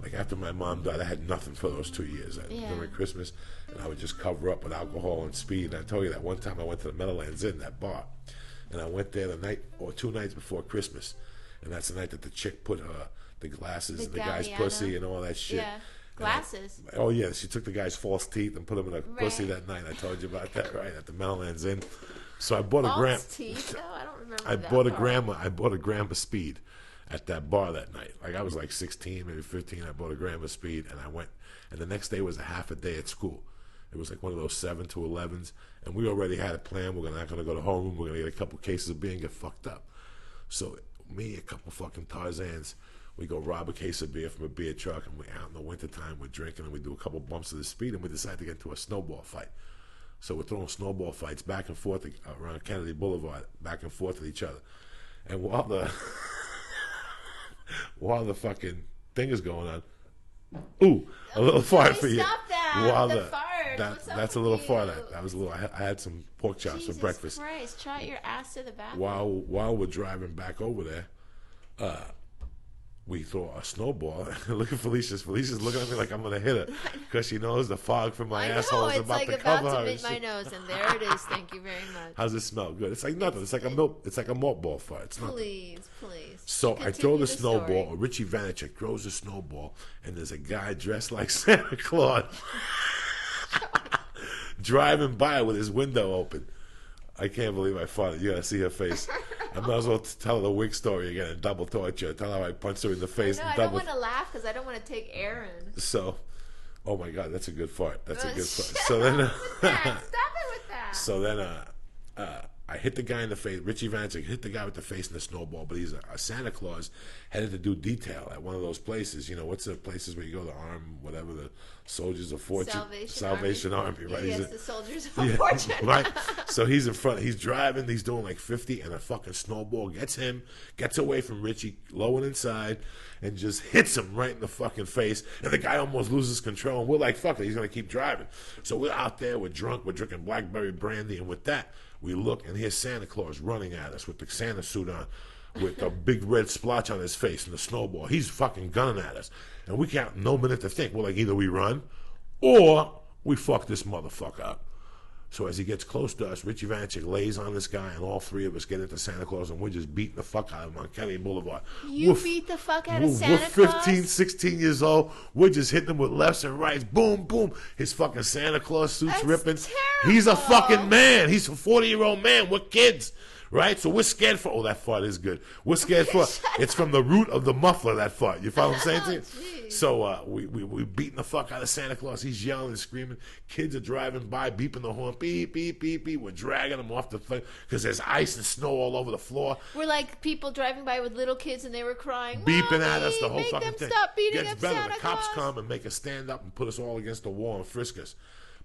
Like after my mom died, I had nothing for those 2 years during Christmas, and I would just cover up with alcohol and speed. And I told you that one time I went to the Meadowlands Inn, that bar. And I went there the night or 2 nights before Christmas. And that's the night that the chick put the glasses in the guy's pussy and all that shit. Yeah, glasses. She took the guy's false teeth and put them in her pussy that night. I told you about that, right? At the Meadowlands Inn. So I bought false teeth? No, I don't remember I bought a gram of speed at that bar that night. I was 16, maybe 15. I bought a gram of speed and I went. And the next day was a half a day at school. It was one of those 7 to 11s, and we already had a plan. We're not going to go to homeroom. We're going to get a couple cases of beer and get fucked up. So me, a couple fucking Tarzans, we go rob a case of beer from a beer truck, and we're out in the wintertime, we're drinking, and we do a couple bumps of the speed, and we decide to get into a snowball fight. So we're throwing snowball fights back and forth around Kennedy Boulevard, back and forth at each other. And while the fucking thing is going on, ooh, a little fart for you. Stop that. Fart. That's a little fart. That was a little. I had some pork chops for breakfast. Jesus Christ, trot your ass to the bathroom. While we're driving back over there, we throw a snowball. Look at Felicia's looking at me like I'm gonna hit her because she knows the fog from my asshole is about to cover her. It's about to meet my nose, and there it is. Thank you very much. How's it smell? Good. It's like nothing. It's like a milk. It's like a malt ball fart. It's nothing. Please. So I throw the snowball. Or Richie Vanacek throws the snowball, and there's a guy dressed like Santa Claus driving by with his window open. I can't believe I farted. You gotta see her face. I might as well tell the wig story again and double torture. Tell how I punched her in the face. I don't want to laugh because I don't want to take air in. So, oh my God, that's a good fart. That's a good fart. So then, stop it with that. So then, I hit the guy in the face. Richie Vanacek hit the guy with the face in the snowball, but he's a Santa Claus headed to do detail at one of those places. You know, what's the places where you go to arm, whatever, the Soldiers of Fortune? Salvation Army, right? Yes, the Soldiers of Fortune. Right. So he's in front. He's driving. He's doing 50, and a fucking snowball gets away from Richie, low and inside, and just hits him right in the fucking face. And the guy almost loses control. And we're like, fuck it, he's going to keep driving. So we're out there. We're drunk. We're drinking blackberry brandy. And with that, we look, and here's Santa Claus running at us with the Santa suit on, with a big red splotch on his face and the snowball. He's fucking gunning at us. And we got no minute to think. We're like, either we run or we fuck this motherfucker up. So as he gets close to us, Richie Vanchik lays on this guy, and all three of us get into Santa Claus, and we're just beating the fuck out of him on Kennedy Boulevard. You beat the fuck out of Santa Claus? We're 15, 16 years old. We're just hitting him with lefts and rights. Boom, boom. His fucking Santa Claus suit's ripping. Terrible. He's a fucking man. He's a 40-year-old man. We're kids. Right? So we're scared for... Oh, that fart is good. We're scared for... It's from the root of the muffler, that fart. You follow what I'm saying to you? Geez. So we beating the fuck out of Santa Claus. He's yelling and screaming. Kids are driving by, beeping the horn. Beep, beep, beep, beep. We're dragging them off the thing because there's ice and snow all over the floor. We're like people driving by with little kids and they were crying. Beeping at us the whole make fucking them thing. Stop beating Gets up better. Santa The cops Claus. come and make us stand up and put us all against the wall and frisk us.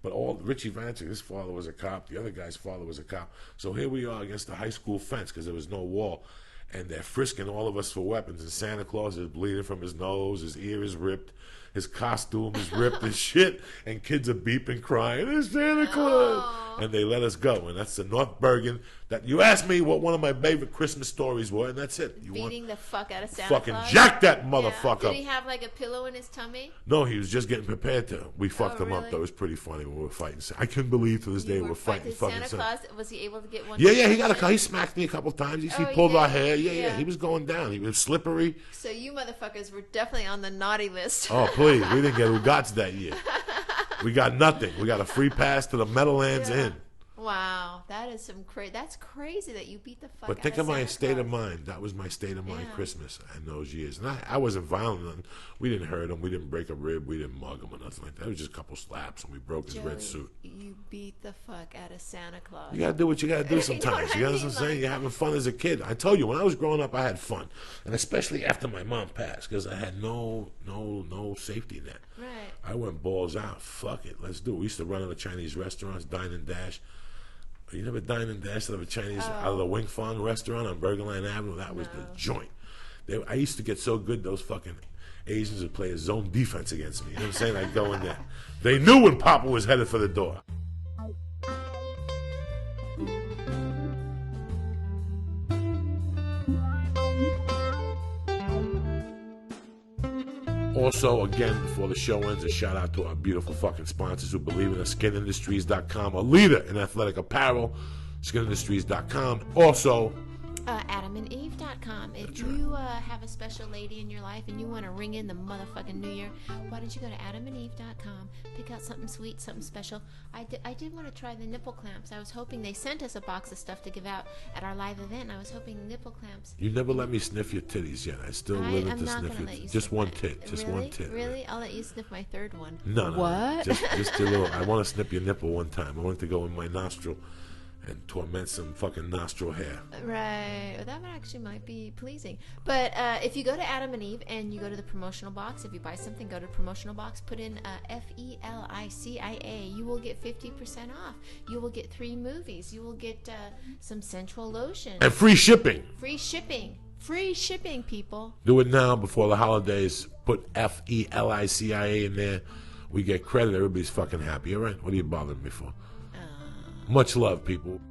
But Richie Vanchik, his father was a cop. The other guy's father was a cop. So here we are against the high school fence because there was no wall. And they're frisking all of us for weapons. And Santa Claus is bleeding from his nose. His ear is ripped. His costume is ripped and shit. And kids are beeping, crying, it's Santa Claus. Oh. And they let us go. And that's the North Bergen. That you asked me what one of my favorite Christmas stories were, and that's it. Beating the fuck out of Santa fucking Claus? jack that Yeah. motherfucker Did up. he have like a pillow in his tummy? No, he was just getting prepared to. We fucked him up, really? though. It was pretty funny when we were fighting. I couldn't believe to this day You we're fighting Did fucking Santa Claus, was he able to get one? Yeah, he got he smacked me a couple times. He Oh, he pulled our did? hair. Yeah, Yeah. he was going down. He was slippery. So you motherfuckers were definitely on the naughty list. Oh, please. We didn't get Ugats that year. We got nothing. We got a free pass to the Meadowlands Yeah. Inn. Wow, that is some crazy. That's crazy that you beat the fuck But out think of of my Santa state of Claus. mind. That was my state of mind Yeah. Christmas in those years. And I wasn't violent. We didn't hurt him. We didn't break a rib. We didn't mug him or nothing like that. It was just a couple slaps and we broke his red Joey, suit. You beat the fuck out of Santa Claus. You gotta do what you gotta do You know sometimes. what You I know what mean? I'm saying? Like- You're having fun as a kid. I told you, when I was growing up, I had fun. And especially after my mom passed, because I had no safety net. Right. I went balls out. Fuck it, let's do it. We used to run out of Chinese restaurants, dine and dash. You never dine and dash out of a Chinese, out of the Wing Fong restaurant on Burgerline Avenue? That was the joint. I used to get so good, those fucking Asians would play a zone defense against me. You know what I'm saying? I'd go in there. They knew when Papa was headed for the door. Also, again, before the show ends, a shout out to our beautiful fucking sponsors who believe in us. SkinIndustries.com, a leader in athletic apparel. SkinIndustries.com. Also, AdamandEve.com. If you have a special lady in your life and you want to ring in the motherfucking New Year, why don't you go to AdamandEve.com, pick out something sweet, something special. I did want to try the nipple clamps. I was hoping they sent us a box of stuff to give out at our live event. I was hoping nipple clamps. you never let me sniff your titties yet. I still live I'm to not sniff gonna your let you just sniff one my- tit. Just really? one tit. Really? I'll let you sniff my third one. No. What? Just a little. I want to snip your nipple one time. I want it to go in my nostril and torment some fucking nostril hair. Right. Well, that actually might be pleasing. But if you go to Adam and Eve and you go to the promotional box, if you buy something, go to the promotional box, put in FELICIA. You will get 50% off. You will get 3 movies. You will get some sensual lotion. And free shipping. Free shipping. Free shipping, people. Do it now before the holidays. Put FELICIA in there. We get credit. Everybody's fucking happy. All right? What are you bothering me for? Much love, people.